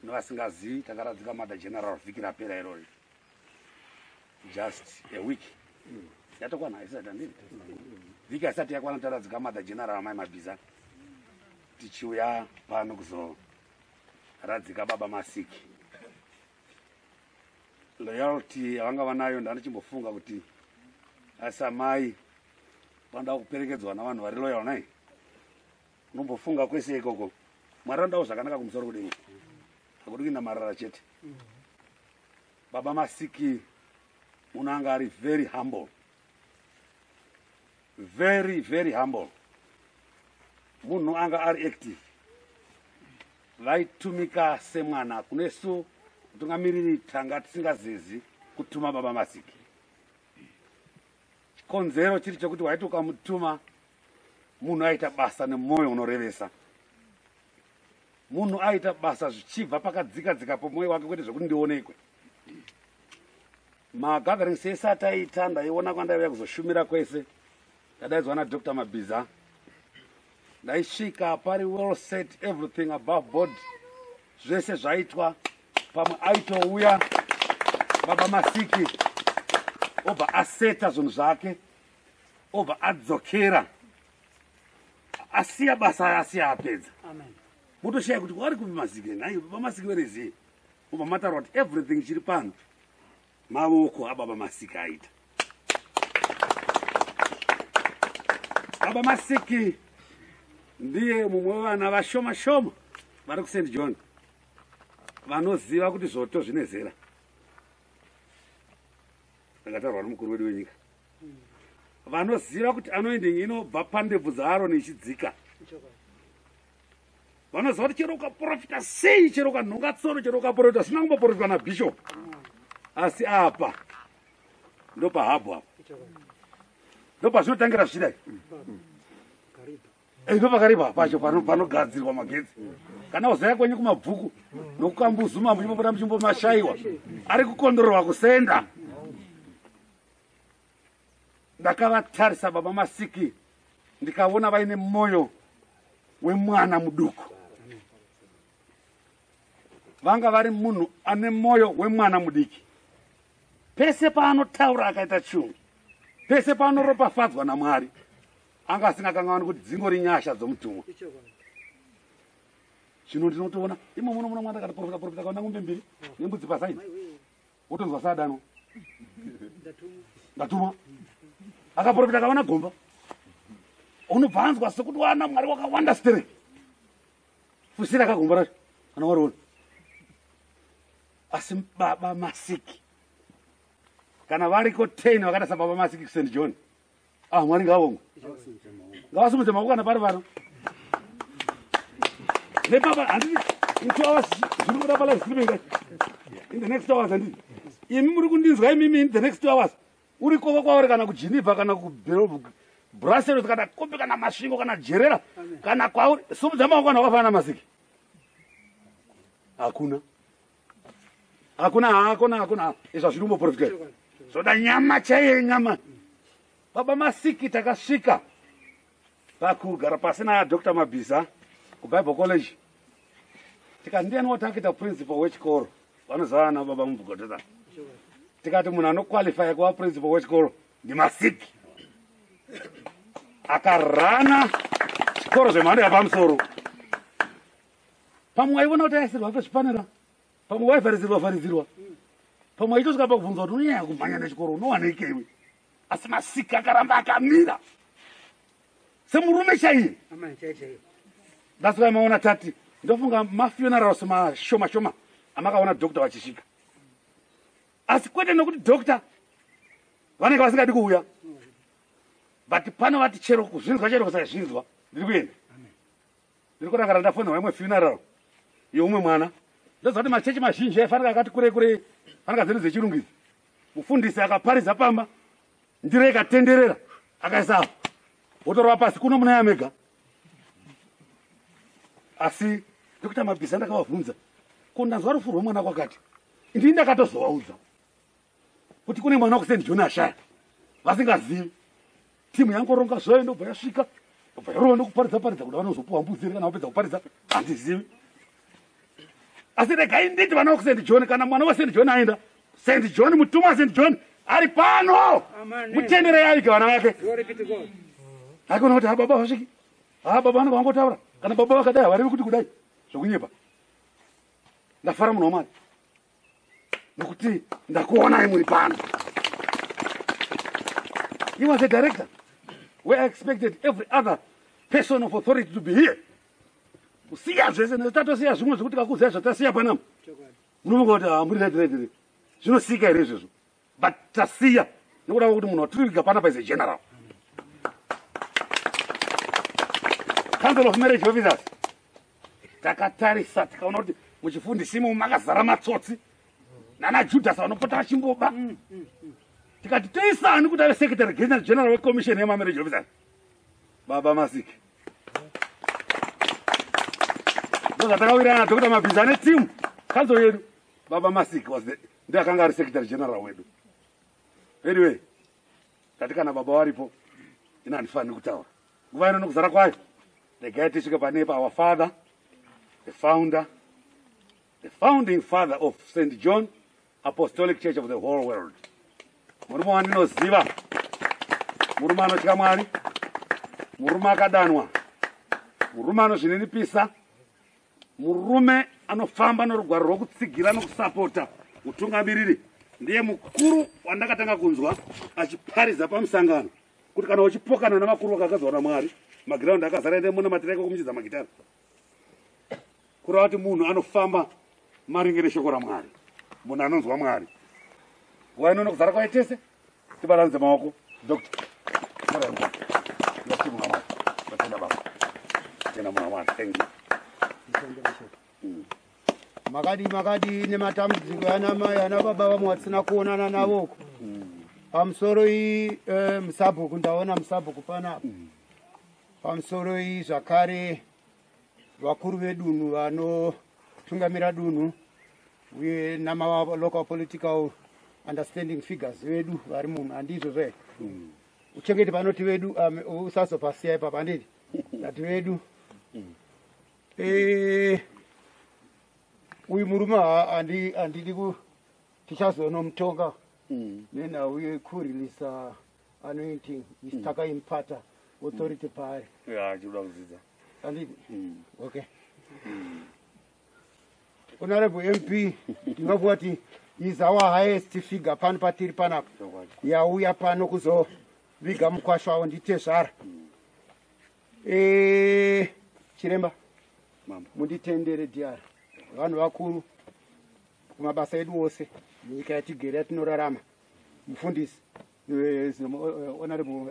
kune vasingazivi takaradzika Mother General vhiki rapera irori just a week yatokwana isati handiri vhiki asati yakwana taradzika Mother General amai Mabiza tichiuya pano kuzoradzika baba Masiki. Loyalty yavanga vanayo ndanichimbofunga kuti asi amai vanoda kuperekedzwa navanhu vari loyal nai unombofunga kwese ikoko Mwari anodawo zvakanaka kumusoro kudenga hakuti kuinda marara chete. Baba Masiki munhu anga ari very humble, very humble. Munhu anga ari active, vaitumika semwana kunesu kutungamiriri tanga tisingazizi kutuma baba Masiki. Chikonzero chiri chokuti waiti ukamutuma munhu aita basa nemwoyo unorevesa, munhu aita basa zvichibva pakadzika pomwoyo wake kwete zvokuti ndionekwe. Magathering ese ataita ndaiona kwandaiuya kuzoshumira kwese ndadaidzwa naDr. Mabiza ndaisvika pari well set everything above board, zvese zvaitwa pamwe aitouya baba Masiki obva aseta zvinhu zvake obva adzokera asiya basa asiya apedza motoshaya kuti wari kupi Masiki nai Masiki wereziye ubva mataura kuti everything chiri pano maoko ababa Masiki aita. Baba Masiki ndiye mumwe wevana vashoma shoma vari kuSt John vanoziva kuti zvoto zvine zera. Ndakataurwa nomukuru wedu wenyika vanoziva kuti anoending inobva pandebvu dzaAroni ichidzika. Vanoziva kuti chero ukaprofita sei, chero ukanhonga tsoro, chero ukaprofita sina kumboprofitwa naBishop, asi apa ndopahabhu apa ndopazvinotangira zvichidai. Ndopakaripa pacho panogadzirwa magetsi. Kana uzaya kwenye kumabhuku nokukambuzuma muchimbopota muchimbomashayiwa ari kukondorerwa kusenda. Ndakavatarisa baba Masiki ndikaona vaine moyo wemwana muduku. Vanga vari munhu ane moyo wemwana mudiki. Pese paanotaura akaita chungu, pese paanoropafadzwa naMwari, anga asingakangani kuti dzingori nyasha dzomutumwa. Zvino ndinotoona imo muno mwana akatoprofita kaona ng'ombe 2 nembudzi pasaini, wotonzwa sadano ndatuma akaprofita kaona gomba, unobva anzwa sekuti wana Mwari wakawanda stere fusira kagomba racho kana wariona. Asi baba Masiki kana variko 10 vakada sababa Masiki kuSt John, Mwari ngavongwe ngavasimudze maoko kana pari pano nebaba handiti in 2 hours zviri kuda palive streaming in the next 2 hours. Handiti imi muri kundinzwa imimi in the next 2 hours uri koko kwauri kana kuGeneva kana kuBrussels kana Kobe kana Masvingo kana Jerera kana kwauri simudza maoko kana wakafanana Masiki. Hakuna izvo zviri kumboprofitwa zvoda nyama chaiyo nyama. Baba Masiki takasvika pakugara pasi naDr. Mabhiza kuBible College, tikati ndiani watakuita principal wechikoro, vanozivana nababa Mubvugodza. Tikati munhu anoqualify kuva principal wechikoro ndiMasiki. Akarana chikoro zvemhando yapamusoro. Pamwe waivona kuti aisirwa pezvipanera, pamwe waivharidzirwa, pamwe waitosvika pakubvunzwa kuti unyanya kumhanya nechikoro unowaneikewe. Asi Masiki akaramba akamira semurume chaiye. That's why maona tati ndofunga mafunerals mashoma amakaona doctor vachisvika, asi kwete nokuti doctor vanenge vasingadi kuuya, but pano vati chero kuzvinzwa chero kusazvinzwa ndiri kuenda. Ndiri kurangara ndafonera imwe funeral yeumwe mwana, ndoziva kuti machechi mazhinji aifanira akati kure fanira dzinhu dzechirungu. Mufundisi akaparidza pamba, ndiro ikatenderera akaisa wotorwa pasi kuno munaya mega. Asi Dr. Mabhiza ndakavabvunza ko ndanzwa rufu rwemwana kwakati, ndini ndakatozovaudza kuti kune mwana wakuSt John ashaya vasingazivi. Timu yangoronga zvayo ndobva yasvika ndobva yarova ndokuparidza kuti vanozopuwa mbudzi kana vapedza kuparidza handizivi. Asi regai nditi vana wakuSt John, kana mwana waSt John aenda St John, mutumwa waSt John ari pano, mutendere yaike vana vake. Haikona kuti baba vasviki, baba vanenge vangotaura, kana baba vakadai havarivi kuti kudai zvokunyepa. Ndafara munhu waMwari nokuti ndakuonai muri pano. He was a director where I expected every other person of authority to be here. Kusiya zvese netatosiya zvimwe zvokuti kakuzai zvatasiya panapa munomunga kuti muri rediredi zvinosika here izvozvo, but tasiya nekuda kwekuti munhu watiriviga panapa is a general. Council of Marriage Officers takatarisa tikaona kuti muchifundisimo makazara matsotsi nanaJudhasi vanopota vachimboba. Tikati toisani kuti ave secretary general weCommission yemaMarriage Officers baba Masiki. Ndozvatakawirana naDr. Mabhiza netimu council yedu. Baba Masiki ndiye akanga ari secretary general wedu. Anyway, tati kana baba waripo ina handifaniri kutaura nguva ino nokuzara kwayo. Regai tisvike panepa our father, the founder, the founding father of St. John Apostolic Church of the whole world. Murume wandinoziva, murume anotya Mwari, murume akadanwa murume anozvininipisa, murume anofamba norugwaro rwokutsigira nokusapota mutungamiriri. Ndiye mukuru wandakatanga kunzwa achiparidza pamusangano kuti kana uchipokana namakuru vakakadzwa naMwari, magiraundi akazara ende muna matireka kumuchidza magitara. Kureva kuti munhu anofamba maringe neshoko raMwari, munhu anonzwa Mwari. Nguva inono kuzara kwaitese tibaranidze maoko. Dr. makadi nematambudziko anamai ana baba vamwe vatisina kuonana navoko pamusoro iyi musabhuku ndaona musabhuku panapa pamusoro iyi zvakare vakuru vedunhu vanotungamira dunhu uye namalocal political understanding figures vedu vari munhu handizvo here uchengeti panoti vedu usazopasiya ipa panditi dati vedu uyu murume handidi tichazonomutonga nenhau yekurilisa anointing takaimpata authority paari chinoda kudzidza handidi okay honorable MP ndingakuva kuti is our highest figure pano patiri panapa yauya pano kuzoviga mukwasha wavo nditezvara chiremba munditendere diari vanhu vakuru kumabasa edu ose nyika yatigere yatinorarama mufundisi honorable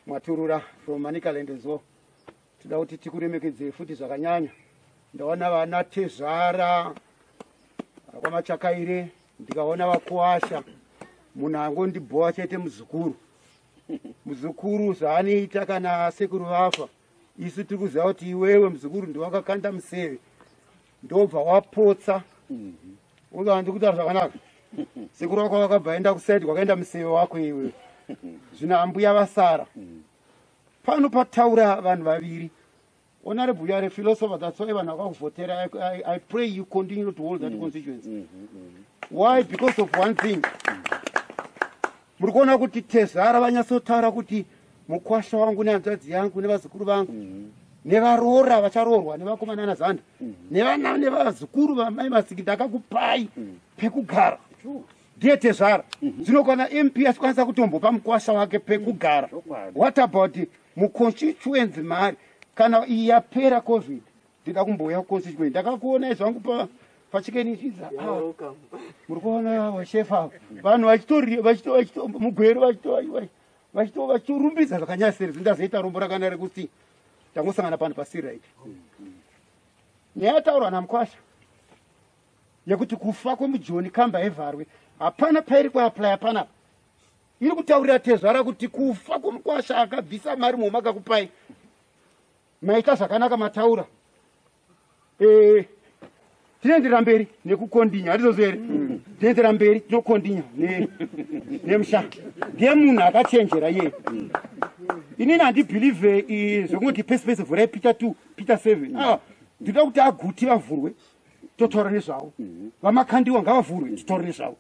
Mwaturura from Manicaland as well tida kuti tikuremekedzei futi zvakanyanya ndaona vana tezvara kwamachakaire ndikaona vakuasha munhu angondibhowa chete muzukuru zvaanoita kana sekuru vafa isu tiri kuziva kuti iwewe muzukuru ndiwakakanda museve ndobva wapotsa uga ndikutaura zvakanaka sekuru wako wakabva enda kusaidi kwakaenda museve wako iwe zvino ambuya vasara pano pataura vanhu vaviri honorable you are a philosopher, that's why vanhu vakakuvhotera. I pray you continue to hold that constituency. Why? Because of one thing. Muri kuona kuti tezvara vanyatsotaura kuti mukwasha wangu nehanzvadzi yangu nevazukuru vangu nevaroora vacharorwa nevakomana nazanda nevana nevazukuru vamai masiki ndakakupai pekugara ndiye tezvara. Zvino kana MP achikwanisa kutombopa mukwasha wake pekugara, what about muconstituency mari? Kana yapera covid ndida kumbouya kuconstituency ndakakuona zvangu pachikenichiza muri kuona washefa vanhu mugwero vachitorumbidza zvakanyasere zvindazoita rombo rakana rekuti tangosangana pano pasirite nyaya yataurwa namukwasha yekuti kufa kwemujoni kamba evharwe hapana pairi kuaplya panapa. Iri kutaurira tezvara kuti kufa kwemukwasha akabvisa mari muhoma akakupai maita zvakanaka mataura. Tinoendera mberi nekukondinya handizvo here? Tinoendera mberi tinokondinya nemusha ndiye munhu akachenjera iye. Inini handibhilive zvokungoti pesi vhurai Peter 2 Peter 7 ndinoda kuti aguti vavhurwe totaura nezvavo, vamakandiwa ngavavhurwe totaura nezvavo,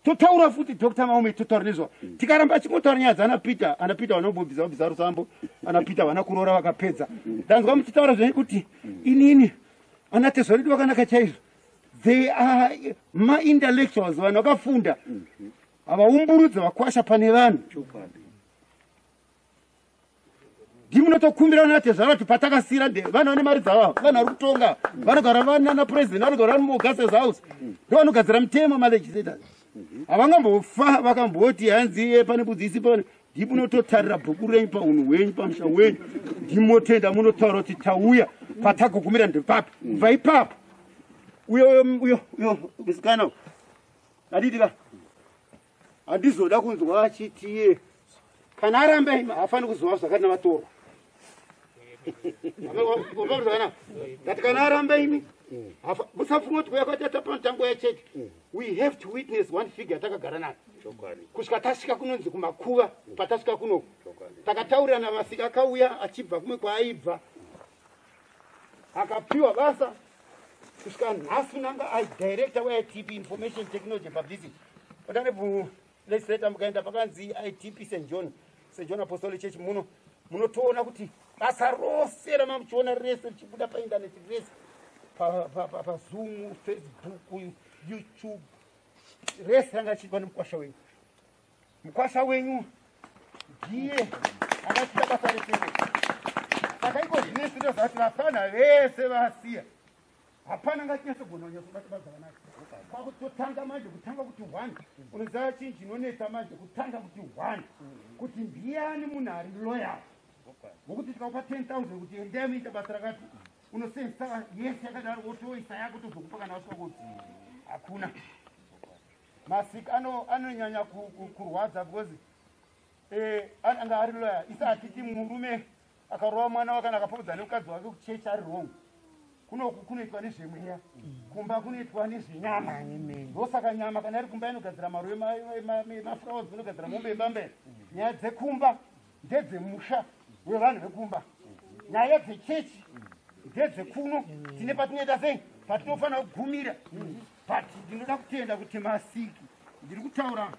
totaura futi Dr. Maome totaura nezvavo. Tikaramba chingotaura nyaya dzana Peter vanombobvisa rusambo, ana Peter vana kuroora vakapedza, ndanzwa muchitaura zvekuti inini ana tezvara vedu vakanaka chaizvo. They are ma-intellectuals, vanhu vakafunda, havaumburudza vakwasha pane vanhu. Ndimunotokumbira vana tezvara kuti patakasira vanhu vane mari dzavo, vanhu vari kutonga, vanogara vana president, vanogara vari muGases House, ndovanogadzira mutemo malegislators. Havangambofa vakamboti hanzi pane budzisi pane, ndimunototarira bhuku renyu paunhu hwenyu pamusha wenyu, ndimotenda munotaura kuti tauya patagogumira ndepapi. Kubva ipapo uyo musikana aditika handizoda kunzwa achiti kana aramba hafani kuzova zvakati navatorwa ngati kana aramba imi musafunga kuti kuyakatata panotango yachechi. We have to witness one figure takagara nayo kusvika tasvika kunonzi kumakuva. Patasvika kuno takataurirana masika akauya achibva kumwe kwaaibva akapiwa basa kusvika nhasi nanga director weITP Information Technology and Publicity. Honorable legislator mukaenda pakanzi ITP St. John Apostolic Church munotoona kuti basa rose ramamuchiona rese richibuda paindaneti rese pazoom Facebook YouTube rese ranga richiitwa nemukwasha wenyu. Mukwasha wenyu ndiye akaita basa retende. Saka iko zvinesi ndozvati vafana vese vasiya hapana ngatinyasogona kunyasobata basa ranaka. Kwakutotanga manje kutanga kuti 1 unoziva chinhu chinonetsa manje kutanga kuti 1 kuti ndiani munhu ari loyal wokuti tikaupa 10,000 kuti endai muita basa rakati unosenzisa yese yakadaro wotoisa yako tozokupa kana wasvika kuti hakuna. Masiki anonyanya kurwadza because anga ari loyal isa atiti murume akarova mwana wake kana akapodza nemukadzi wake kuchechi ari wrong kunoitwa nezvemweya kumba kunoitwa nezvenyama. Ndosaka nyama kana iri kumba inogadzira maruve maflowers inogadzira mombe yebambere. Nyaya dzekumba ndedzemusha wevanhu vekumba. Nyaya dzechechi ndedzekuno tine patinoita sei patinofanira kugumira. But ndinoda kutenda kuti Masiki ndiri kutaura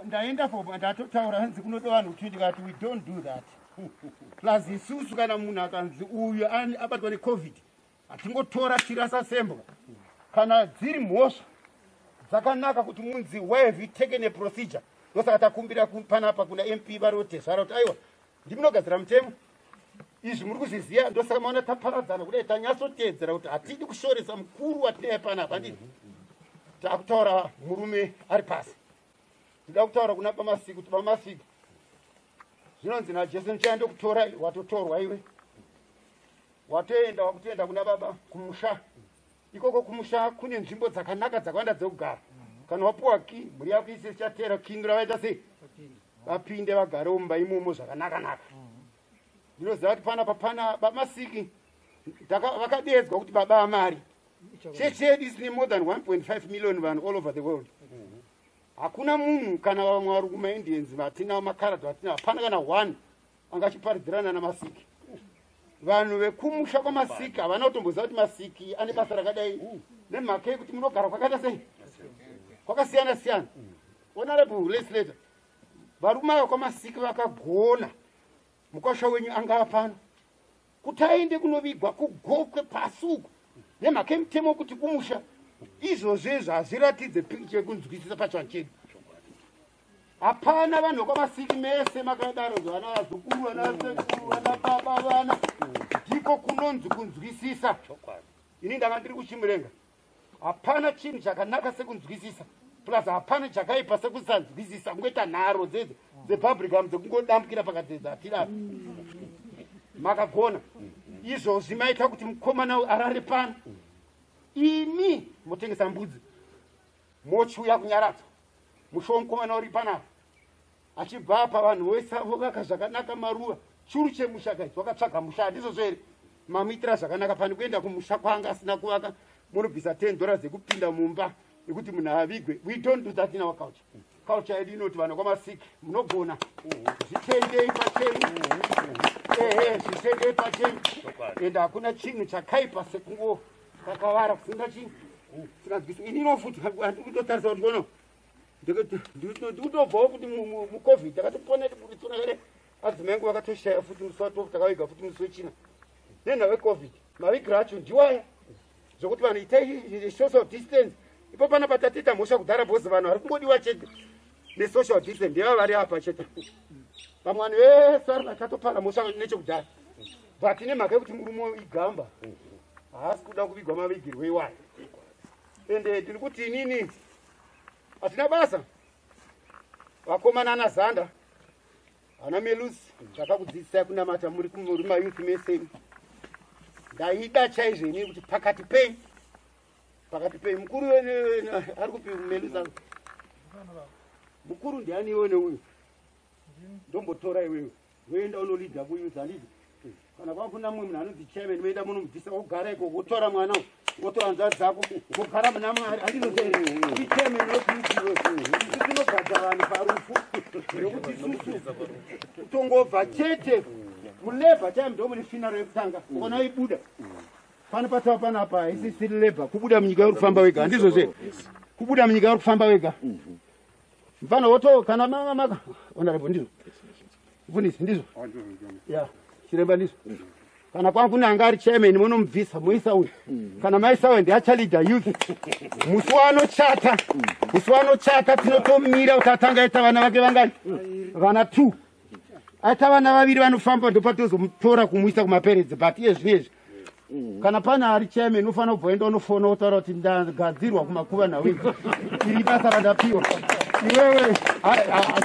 ndaenda ndatotaura hanzi kunoda vanhu kuti ndikati we don't do that. Plus isusu kana munhu akanzi uyu abatwa neCovid hatingotora tirasa sembwa kana dziri mhosva dzakanaka kuti munzi why have you taken a procedure. Ndosaka takumbira panapa kuna MP varotezvara kuti aiwa ndimunogadzira mutemo izvi muri kuzviziya. Ndosaka maona taparadzana kudai tanyatsotedzera kuti hatidi kushoresa mukuru watinaye panapa. Handiti takutaura murume ari pasi. Ndida kutaura kuna Pamasiki kuti Pamasiki zvinonzi naJesu ndichaenda kutora watotorwa iwe watoenda wakutenda kuna baba kumusha. Ikoko kumusha kune nzvimbo dzakanaka dzakawanda dzekugara. Kana wapuwa ki mhuri yako isi ichatera kindu ravaita sei vapinde vagare mumba imomo zvakanaka. Ndinoziva kuti pana Pamasiki vakadedzwa kuti baba amari. Chechi yedu isine more than 1.5 million vanhu all over the world. Hakuna munhu kana vamwe vari kumaindians vatina makaradha vatina hapana kana 1 angachiparidzirana naMasiki. Vanhu vekumusha kwaMasiki havana kutomboziva kuti Masiki ane basa rakadai nemhaka yekuti munogara kwakaita sei kwakasiyana siyana. Honorable legislator varume ava kwaMasiki vakagona mukwasha wenyu anga pano kuti aende kunovigwa kugokwe pasi uku nemhaka yemutemo kuti kumusha izvozvezvo hazviratidze pikicha yekunzwisisa pachivanhu chedu. Hapana vanhu vekwaMasiki mese makadaro vana vazukuru vana sekuru vana baba vana ndiko kunonzi kunzwisisa. Ini ndanga ndiri kuchimurenga hapana chinhu chakanaka sekunzwisisa plus hapana chakaipa sekusanzwisisa kungoita nharo dzepublicam dzekungodambukira pakati dzatirapi makagona izvozvi maita kuti mukomana arare pano. Imi motengesa mbudzi mochiuya kunyaradza mushowo mukomana uri panapa achibva apa vanhu vese vovaka zvakanaka maruva churu chemusha kaiti wakatsvaga musha handizvo here mamuitira zvakanaka pani kuenda kumusha kwanga asina kuvaka munobvisa $10 dzekupinda mumba yekuti munhu avigwe. We don't do that in our culture. Culture yedu inoti vanhu kwaMasiki munogona zvitendei pachenyu zvitendei pachenyu ende hakuna chinhu chakaipa sekungo kakavara kusinga chinhu singanzwisi. Ini inofuti handikutotarisa kuti kono ndikutobvawo kuti muCovid takatopona tiburitsona kare adzimai angu vakatoshaya futi musi watofu takaviga futi musi wechina nenhau yeCovid mavigiro acho ndiwaya zvokuti vanhu itai social distance. Ipo pana patatiita mhosva kudhara bhozi vanhu vari kungodiwa chete nesocial distance ndeva vari apa chete. Vamwe vanhu vese vari vakatopara mhosva nechekudhara but nemhaka yekuti murume igamba haasi kuda kuvigwa mavigirwo iwaya. Ende ndiri kuti inini hatina basa. Vakomana ana Zanda ana Melusi ndakakudzidzisai kunamata muri mayuthi mese. Ndaida chaizvo ini kuti pakati pei mukuru ari kupi Melusi mukuru ndiani iwe neuyu ndombotora iwewe woenda unolidha kuyuthi handiti kana kwakuna mumwe munhu anonzi chairman moenda munomubvisa wogara iko wotora mwana wotora nzvadzi dzako wogara muna Mwari handinotere ichairman nokuiinogadza vanhu parufu nekuti isusu kutongobva chete mulebha time ndo mune finaro yekutanga ukona ibuda pano patava panapa haisi siri lebha kubuda munyika uri kufamba wega handizvo zve kubuda munyika uri kufamba wega mfana woto kana mama maka honorable ndizvo mfundisi ndizvo ya chiremba ndizvo kana kwangu nanga ari chairman munomubvisa muisa uyu kana maisa uyu ndiachalida youth musi wanochata tinotomira kuti atanga aita vana vake vangani vana 2 aita vana 2 vanofamba ndopatozomutora kumuisa kumaperedzi but iye zvinezvi kana pana ari chairman unofanira kubva enda unofona utaura kuti ndagadzirwa kumakuva nawe iri basa randapiwa iwewe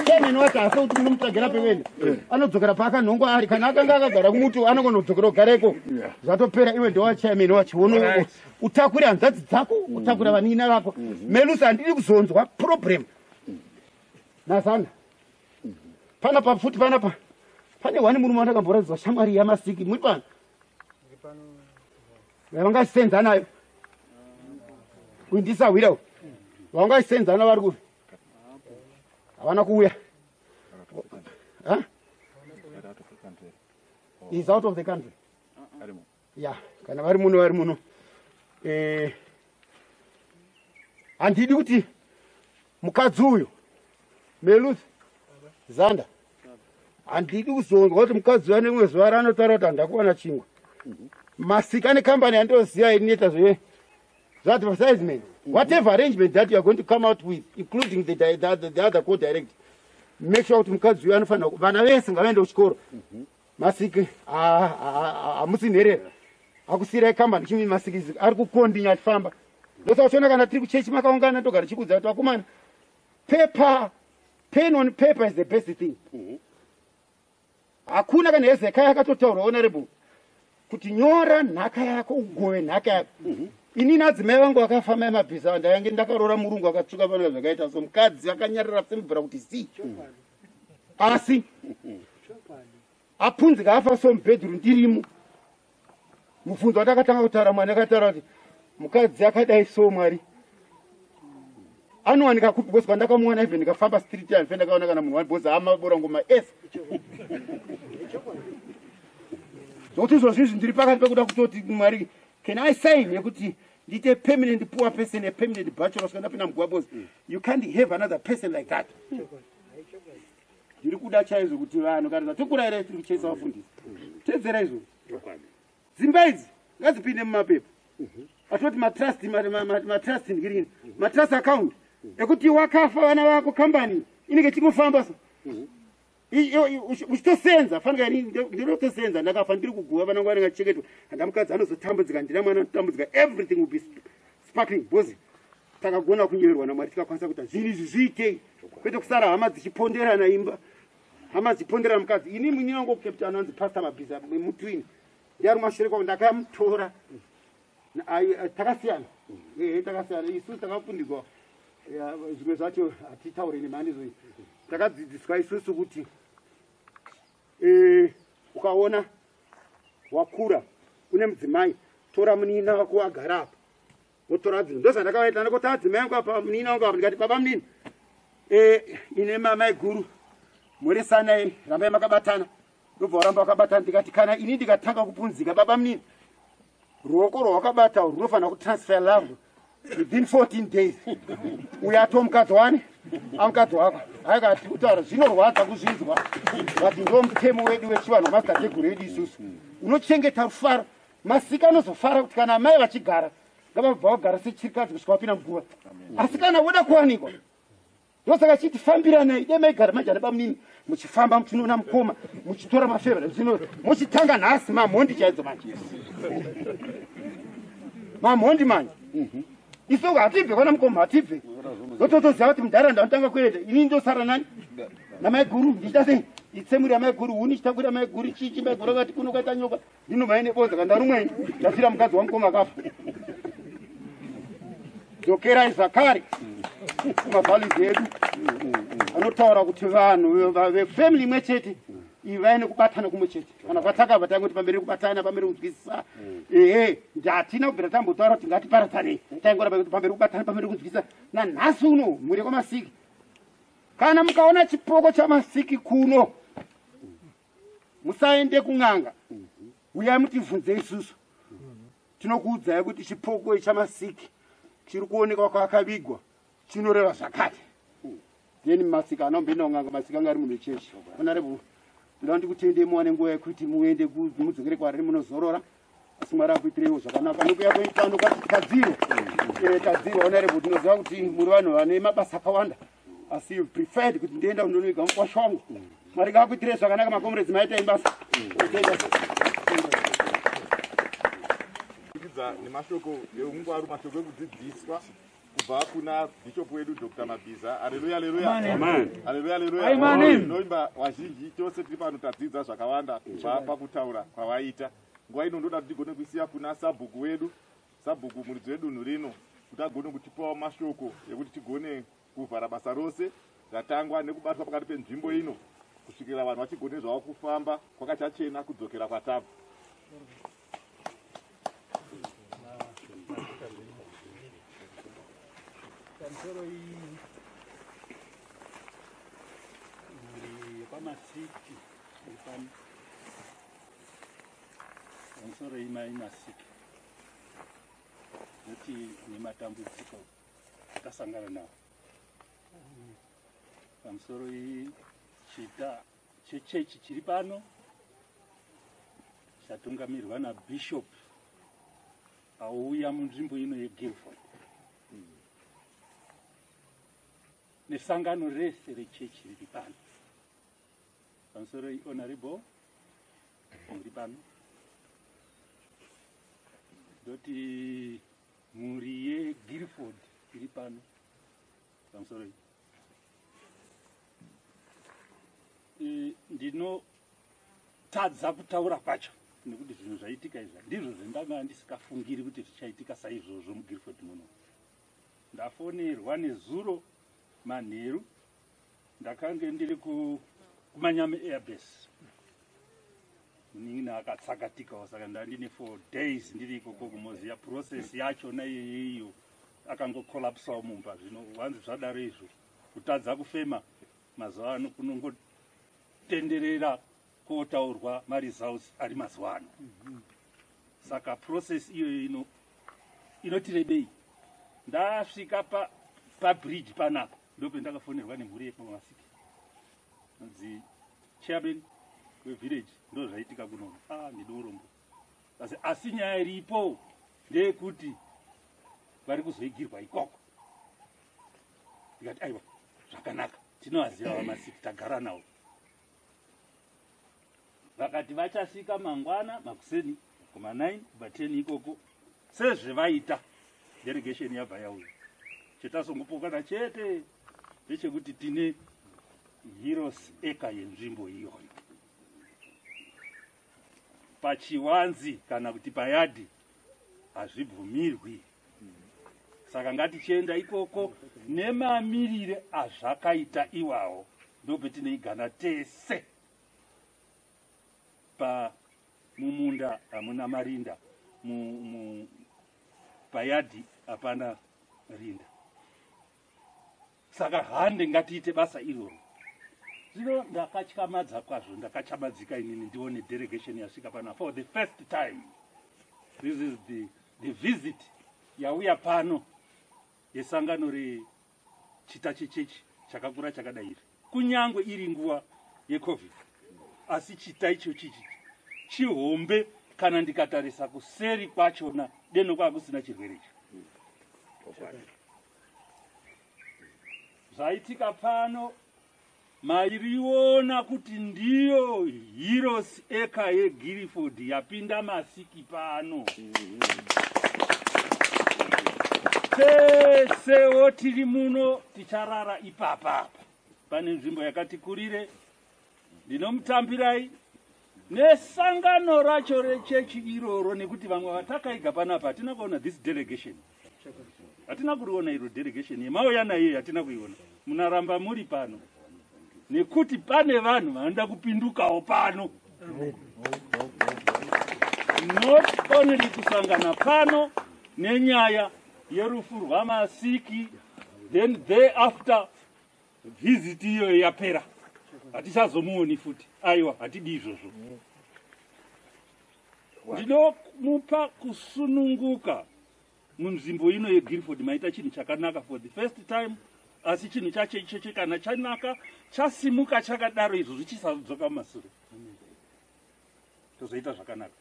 chairman wacho asi kuti munomutsvagira pewene anodzokera paakanhongwa ari kana akanga akagara kumuti anogona kudzokera kugareko zvatopera iwe ndowa chairman wacho utakure hanzvadzi dzako utakura vanina vako melusi handidi kuzonzwa problem nazana panapa futi panapa pane wani murume wandakamboradzwa shamwari yamasiki muri pano vangasenza nayo uindisawira vangasenza na vari kuvi havana kuuya is out of the country ya kana vari muno handidi kuti mukadzi uyo melusi zanda handidi kuzonzwa kuti mukadzi uyo anemwe zuva ranotaura kuti handakuwana chingwa masika nekambani yandoziva inoita zveadvertisement whatever arrangement that you are going to come out with including the other co-direct make sure kuti mukadzi uyo anofanira vana vese ngavaende kuchikoro masiki hamusi nherera akusiyirai kambani chimwe masiki ari kukondinya achifamba ndosa uchiona kana tiri kuchechi makaungana ndogara chikudza kuti vakomana pen on paper is the best thing hakuna kana hezekaya akatotaura honorable kuti nyora nhaka yako ugove nhaka yako inini adzimai vangu vakafamba emabhisa ndayange ndakarora murungu akatsvuka pano zvakaita so mukadzi akanyarara semubvira kuti si asi apunzika afa so mubhedhuru ndirimo mubvunzo watakatanga kutaura mwana akataura kuti mukadzi akadai so mwari anowanika kupi kosi pandakamuwana even ndikafamba street yanfe ndakaona kana munhu wani amabora ngoma s zokuti izvozvizvi ndiri pakati pekuda kutoti mwari can I sign yekuti ndite permanent poor person, a permanent bachelor skandapinda mugwabos you can't have another person like that ndiri kuda chaizvo kuti vanhu kana tokura ere tiri kuchesa vafundisi tedzera izvo dzimba idzi ngadzipinde mumapepa atoti matrust ndirini matrust account ekuti wakafa vana vako kambani inenge chingofamba so uchitosenza fanira ndinotosenza ndakafa ndiri kuguva vanangu vanenge chichengetwa handamukadzi anozotambudzika ndina mwana anotambudzika everything will be sparkling because takagona kunyeverwa namwari tikakwanisa kuita zvinhu izvi zviitei kwete kusara hama dzichiponderana imba hama dzichiponderana mukadzi ini mwini wangu captain anonzi pastor mabhiza mutwini ndiari mashure kwavo ndakamutora takasiyana takasiyana isusu takafundidzwa zvimwe zvacho hatitaure nemhando izvoi takadzidziswa isusu kuti ukaona wakura une mudzimai tora munina wako agara apa wotora dzino ndozvandakaita ndakoti adzimai angu apa munina wangu apa ndikati baba munini ine mamai guru muresanai rambai makabatana ndobva waramba wakabatana ndikati kana ini ndikatanga kupunzika baba munini ruoko rwawakabata runofanira kutransfer love within 14 days uyo ato mukadzi wani amukadzi wako akati kutaura zvinorwadza kuzvinzwa vati ndo mutemo wedu wechivanhu mastateguru edu isusu unochengeta rufaro masika anozofara kuti kana mai vachigara ngavabva vagara sechirikadzi kusvika vapinda muguva asi kana woda kuwanikwa ndosaka chiti fambiranai dai maigara majana bamunini muchifamba muchinoona mukoma muchitora mafevera zvino muchitanga nhasi mamhondi chaidzo manje mamhondi manje isoko hatibve kwana mukoma hatibve zototoziva kuti mundaraunda anotanga kuenda inini ndosara nani namai guru ndichita sei itsemuri amai guru huni chitakwira mai guru chichi mai guru akati kuno kwaita nyoka ndinomai nebodza kandarumweni ndafira mukadzi wamukoma akafa dzokerai zvakare kumavhalidzi edu anotaura kuti vanhu vefamily imwe chete ivaine kubatana kumwe chete kana kwatakabva tangoti pamberi kubatana pamberi kunzwisisa hatina kubvira tambotaura kuti ngatiparatsanei taingoramba kuti pamberi kubatana pamberi kunzwisisa nanhasi uno muri kwamasiki kana mukaona chipoko chamasiki kuno musaende kun'anga uyai mutivhunze isusu tinokuudzai kuti chipoko chamasiki chiri kuonekwa kwakavigwa chinoreva zvakati then masika anombenda kun'anga masika anga ari munhu wechechi honorable ndoda ndikutendei muwane nguva yekuti muende mudzokere kwariri munozorora, asi Mwari akuitireiwo zvakanaka. Nokuya pano kwati Kadziro, Kadziro honorable, tinoziva kuti muri vanhu vane mabasa akawanda, asi you preferred kuti ndienda kundonoiga mukwasha wangu. Mwari ngakuitirei zvakanaka makomrades, maitai basa. Nemashoko eungwaru, mashoko ekudzidziswa kubva kuna bishop wedu Dr. Mabhiza. Haleluya, haleluya. Haleluya, haleluya. Noimba wazhinji chose tiri pano tadzidza zvakawanda kubva pakutaura kwavaita. Nguva ino ndoda kuti tigone kuisiya kuna sabhuku wedu, sabhuku muridzi wedunhu rino, kuti agone kutipawo mashoko ekuti tigone kuvhara basa rose ratangwa nekubatwa pakati penzvimbo ino kusvikira vanhu vachigone zvavo kufamba kwakachachena kudzokera kwatabva. Kansoro hii pamasiki ipani kansoro hii masiki noti ni matambudziko akasangana nawo. Kansoro hii chita chechechi chiri pano chatungamirwa naBishop auya munzvimbo ino yeGuildford. Nesangano rese rechechi riri pano. Kansoro honorable muri pano. Ndoti muri yeGuildford iri pano. Kansoro ndinotadza kutaura kwacho nekuti zvinhu zvaitika izvi ndizvo zvendanga ndisikafungiri kuti zvichaitika saizvozvo muGuildford muno. Ndafonerwa nezuro manheru ndakange ndiri kumanyame airbase munini akatsakatika, saka ndandine 4 days ndiri ikoko kumoziya process yachona iyoyo akangokolapsawo mumba. Zvino wanzi zvadaro izvo kutadza kufema mazuva ano kunongotenderera kotaurwa maresults ari mazuva ano. Saka process iyoyo inotirebei. Ndasvika pabridge panapa ndope ndakafonerwa nemhuri yepamasiki nonzi chairman wevillage ndo zvaitika kunono. Ndine urombo asi nyaya iripo ndeyekuti vari kuzoigirwa ikoko. Ndikati aiwa zvakanaka, tinovaziva vamasiki, tagara navo. Vakati vachasvika mangwana makuseni kuma9 kubva 10 ikoko sezvevaita delegation yabva yauya. Chetasongopokana chete ndechekuti tine Heroes eka yenzvimbo iyoyo pachiwanzi kana kuti payadhi hazvibvumirwi. Saka ngatichienda ikoko nemamirire azvakaita iwawo, ndopetinoigana tese. Mumunda hamuna marinda, payadhi hapana rinda. Saka hande ngatiite basa iroro. Zvino ndakatyamadza kwazvo, ndakachamadzika inini ndione delegation yasvika pana for the first time. This is the visit yauya pano yesangano rechita chechechi chakakura chakadai iri. Kunyangwe iri nguva yeCovid. Asi chita icho chichi chihombe kana ndikatarisa kuseri kwachona deno kwakusina chirwere ichi. Zvaitika pano mairiona kuti ndiyo Heroes eka yeGuildford yapinda masiki pano. Tesewo tiri muno ticharara ipapa. Pane nzvimbo yakati kurire ndinomutambirai nesangano racho rechechi iroro, nekuti vamwe vatakaiga panapa hatina kuona this delegation. Hatina kuriona iro delegation yemauya nayo, hatina kuiona. Munaramba muri pano nekuti pane vanhu vanoda kupindukawo pano. Not only kusangana pano nenyaya yerufu rwamasiki, then thereafter visit iyo yapera hatichazomuoni futi. Aiwa, hatidi izvozvo. Ndinomupa kusununguka munzvimbo ino yeGuildford maita chinhu chakanaka. For the first time asi chinhu chacho ichocho kana chanaka chasimuka chakadaro izvozvo chisadzoka mashure tozoita zvakanaka.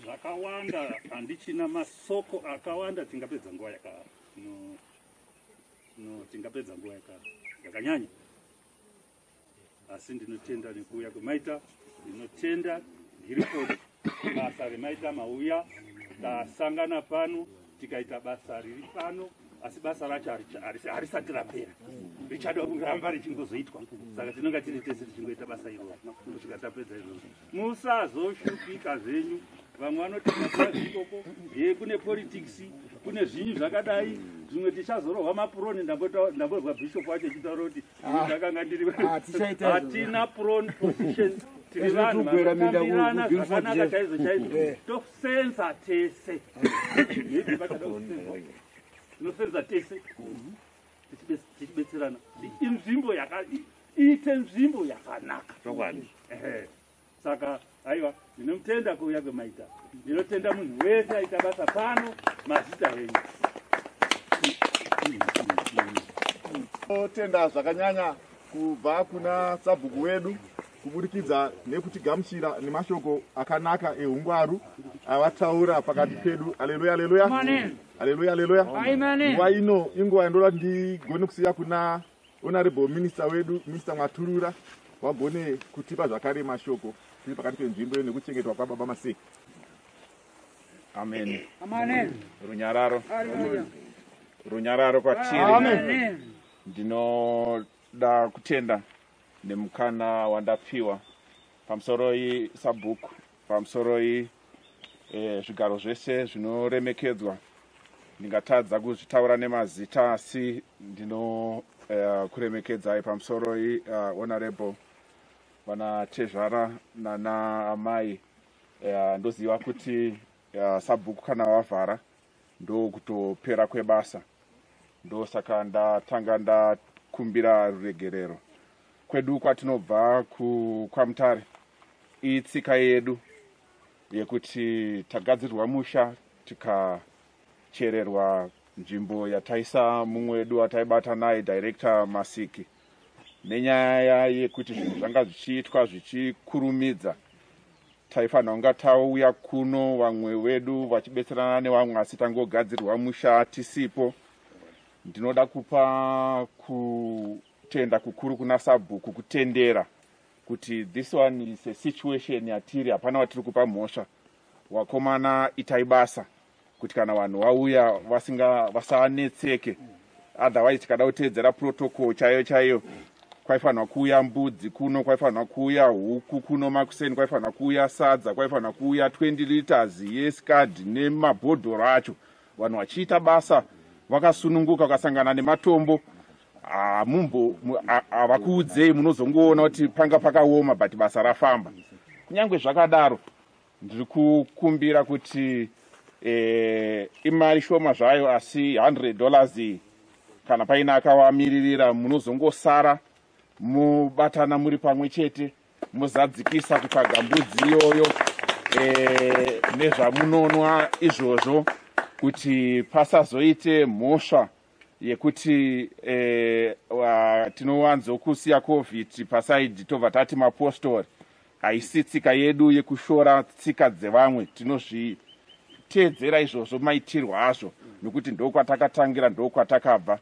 Zvakawanda handichina masoko akawanda tingapedza nguva tingapedza nguva yakanyanya, asi ndinotenda nekuuya kwemaita, ndinotenda ndiripo basa remaita mauya tasangana pano tikaita basa riri pano, asi basa racho harisati rapera, richada kuramba richingozoitwa. Saka tinonga tiri tese tichingoita basa iro kusvika tapedza izvozvo. Musazoshupika zvenyu. Vamwe vanotenga zvikoko kune politics, kune zvinhu zvakadai, zvimwe tichazorohwa mapuroni. Ndambozwa bishop wacho chitaura kuti ndakanga ndiri hatina puroni position, tiri vanhu vanokambirana zvakanaka chaizvo chaizvo, tosenza tese. Tinosenza tese tichibetserana iite nzvimbo yakanaka. Saka aiwa, ndinomutenda kuuya kwemaita, ndinotenda munhu wese aita basa pano, mazita henyu. Tenda zvakanyanya kubva kuna sabhuku wedu kuburikidza nekutigamuchira nemashoko akanaka eungwaru avataura pakati pedu. Haleluya, haleluya, haleluya, haleluya. Nguva ino inguva yandoda ndigone kusiya kuna honorable minister wedu, Mr. Mwaturura, wagone kutipa zvakare mashoko tiri pakati penzvimbo iyo nekuchengetwa kwababa Maseki. Amen. Amen. Runyararo. Runyararo kwatiri. Amen. Ndinoda kutenda nemukana wandapiwa pamusoro sabhuku, pamusoro zvigaro zvese zvinoremekedzwa. Ndingatadza kuzvitaura nemazita, asi ndino kuremekedzai pamusoro honorable vana Tezvara nana amai. Ndoziva kuti sabhuku kana wavhara ndo kutopera kwebasa, ndo saka ndatanga ndakumbira ruregerero. Kwedu kwatinobva kwaMutare itsika yedu yekuti tagadzirirwa musha tikachererwa nzvimbo yataisa mumwe wedu wataibata naye director Masiki. Nenyaya yekuti zvinhu zvanga zvichiitwa zvichikurumidza, taifanira kunga tauya kuno vamwe wedu vachibetserana nevamwe, asi tangogadzirirwa musha tisipo. Ndinoda kupa kutenda kukuru kuna sabhuku kutendera kuti this one is a situation yatiri, hapana watiri kupa mhosva. Wakomana itai basa kuti kana vanhu vauya vasanetseke. Otherwise tikada kutedzera protocol chaiyo. Kwaifanira kuuya mbudzi kuno, kwaifanira kuuya huku kuno makuseni, kwaifanira kuuya sadza, kwaifanira kuuya 20 liters yeskadi nemabhodhoro acho. Vanhu vachiita basa vakasununguka, vakasangana nematombo. Havakuudzei, munozongoona kuti panga pakaoma but basa rafamba. Nyangwe zvakadaro, ndiri kukumbira kuti imari shoma zvayo, asi $100 kana paina akavamiririra, munozongosara mubatana muri pamwe chete, muzadzikisa kutsvaga mbudzi iyoyo nezvamunonwa izvozvo, kuti pasazoite mhosva yekuti tinowanzokusiya COVID pasaidi tobva tati mapostori. Haisi tsika yedu yekushora tsika dzevamwe, tinozviteedzera izvozvo maitirwa azvo, nekuti ndokwatakatangira, ndokwatakabva.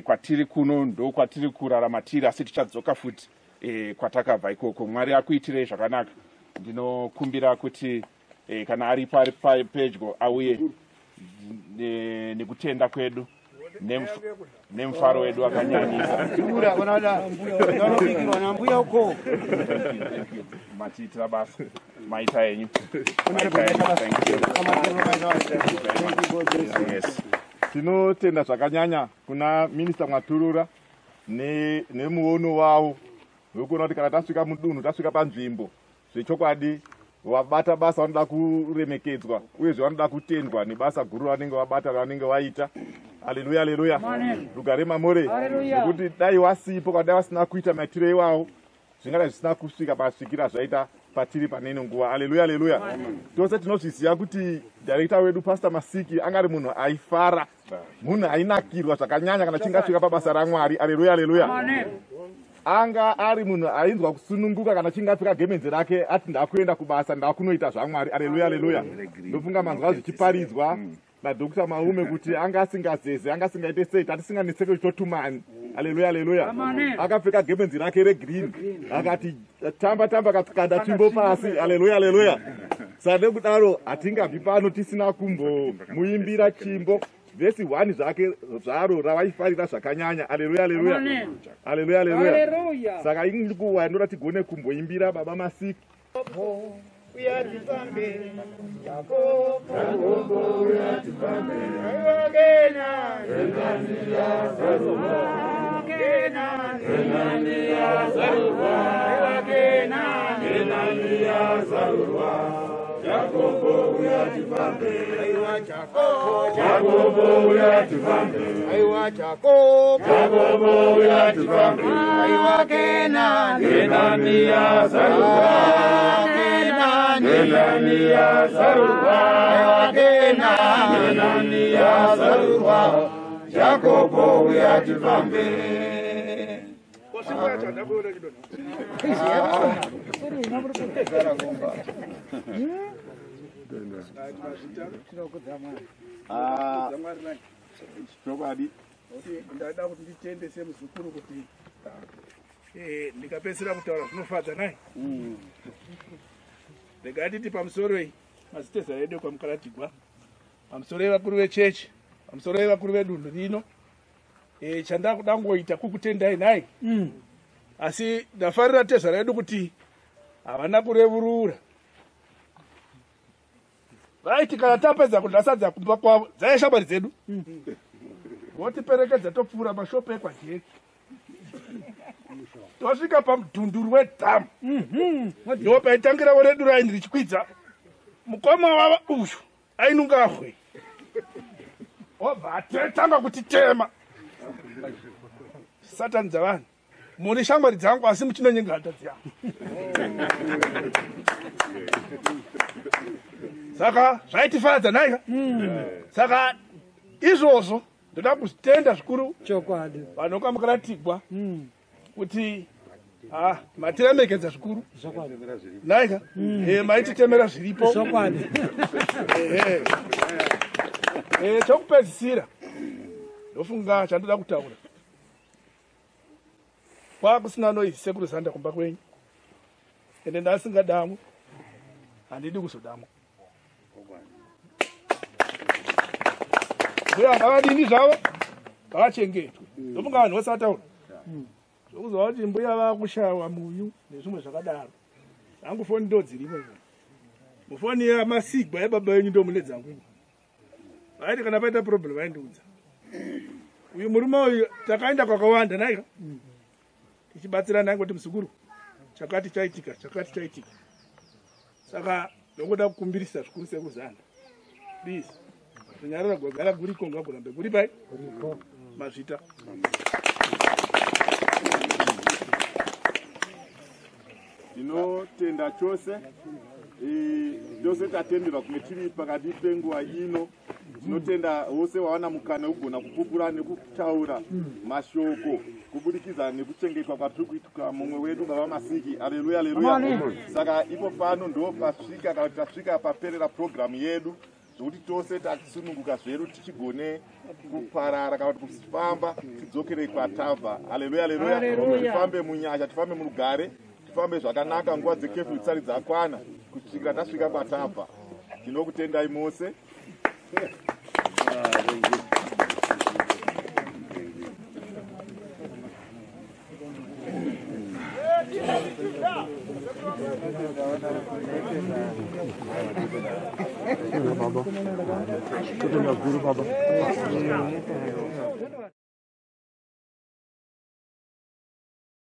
Kwatiri kuno ndokwatiri kurarama tiri, asi tichadzoka futi kwatakabva ikoko. Mwari akuitirei zvakanaka. Ndinokumbira kuti kana ari pedyo auye nekutenda kwedu nemufaro wedu wakanyanyisa. Matiitira basa, maita enyu. Tinotenda zvakanyanya kuna Minister Mwaturura nemuono wavo wekuona kuti kana tasvika mudunhu, tasvika panzvimbo zvechokwadi, wabata basa vanoda kuremekedzwa, uyezve vanoda kutendwa nebasa guru vanenge vabata ravanenge vaita. Haleluya, haleluya. Rugare mamore. Nekuti dai wasipo, kana dai vasina kuita maitirei wavo, zvingadai zvisina kusvika pasvikira zvaita patiri pane ino nguva. Haleluya, haleluya. Tose tinozviziva kuti director wedu Pastor Masiki anga ari munhu aifara, munhu ainakirwa zvakanyanya kana achinge asvika pabasa raMwari. Haleluya, haleluya. Anga ari munhu ainzwa kusununguka kana achinge apfeka gemenzi rake ati ndakuenda kubasa, ndakunoita zvaMwari. Haleluya, haleluya. Ndofunga manzwa zvichiparidzwa naDr. Maume kuti anga asingazeze, anga asingaite sei, tatisinganetseke totumani. Haleluya, haleluya. Akapfeka gemenzi rake regreen, akati tamba kakanda chimbo pasi. Haleluya, haleluya. Sade kudaro hatingabvi pano tisina kumbomuimbira chimbo vhesi 1 zvake zvaro ravaifarira zvakanyanya. Haleluya, haleluya. Haleluya, haleluya. Saka ini nguva ndinoda tigone kumboimbira Baba Masiki. Jacobo uyatifambe, aiwa Jacobo uyatifambe, aiwa Jacobo uyatifambe, aiwa Kenani yazarwa, Kenani yazarwa, aiwa Kenani yazarwa, Jacobo uyatifambe. Ndada kuti nditendese muzukuru kuti ndikapedzisira kutaura zvinofadza nai. Ndikatiti pamusoro maziteza edu kwaMukaratigwa, pamusoro evakuru vechechi, pamusoro evakuru vedunhu rino, chandakuda ngoita kukutendai nai. Asi ndafarira teza redu kuti havana kurevurura. Vaiti kana tapedza kundasadza kumba kwavo dzai shamwari dzedu. Votiperekedza topfuura mashopu ekwajeki. Tosvika pamudhunduru wedhamu. Ndo paitangira redu raini richikwidza. Mukoma wava uyu ainunga hwe. Obva atanga kutitema. Satani dzavanhu. Muri shamwari dzangu asi muchinonyenga hata dzangu. Saka zvaitifadza nai. Saka izvozvo ndoda kuzvitenda zvikuru chokwadi vanhu kwaMukaratigwa kuti matiremekedza zvikuru naika maititemera zviripo chokwadi. Chokupedzisira ndofunga chandoda kutaura kwakusina noizi sekuru zanda kumba kwenyu, ende ndasingadamwe handidi kuzodamwa. Mbuya ngavadini zvavo ngavachengetwe. Ndofunga vanhu vose vataura zvokuziva kuti mbuya vakushayiwa muyu nezvimwe zvakadaro. Dzangu foni ndo dzirimo. Mufoni yaMasigwa yababa venyu ndo mune dzangu. Vaiti kana paita problem vaindiudza. Uyu murume uyu takaenda kwakawanda naika. Tichibatsirana ngoti muzukuru chakati chaitika. Saka ndokuda kukumbirisa zvikuru sekuzana. Please. Nyarara gwagara guri konga kurambe guri bai mazvita. Tinotenda chose ndose tatenderwa kunge tiri pakati penguva ino. Tinotenda vose vawana mukana wekugona kupupura nekutaura mashoko kubudikidza nekuchengetwa kwatiri kuitika mumwe wedu Baba Masiki. Haleluya, haleluya. Saka ipo pano ndo pasvika kana tasvika paperera programu yedu zvokuti tose tasununguka zvedu tichigone kuparara kana kuti kufamba tidzokerei kwatabva. Haleluya, haleluya. Tifambe munyasha, tifambe murugare, tifambe zvakanaka nguva dzekefu dzisati dzakwana kusvika tasvika kwatabva. Tinokutendai mose. Baba.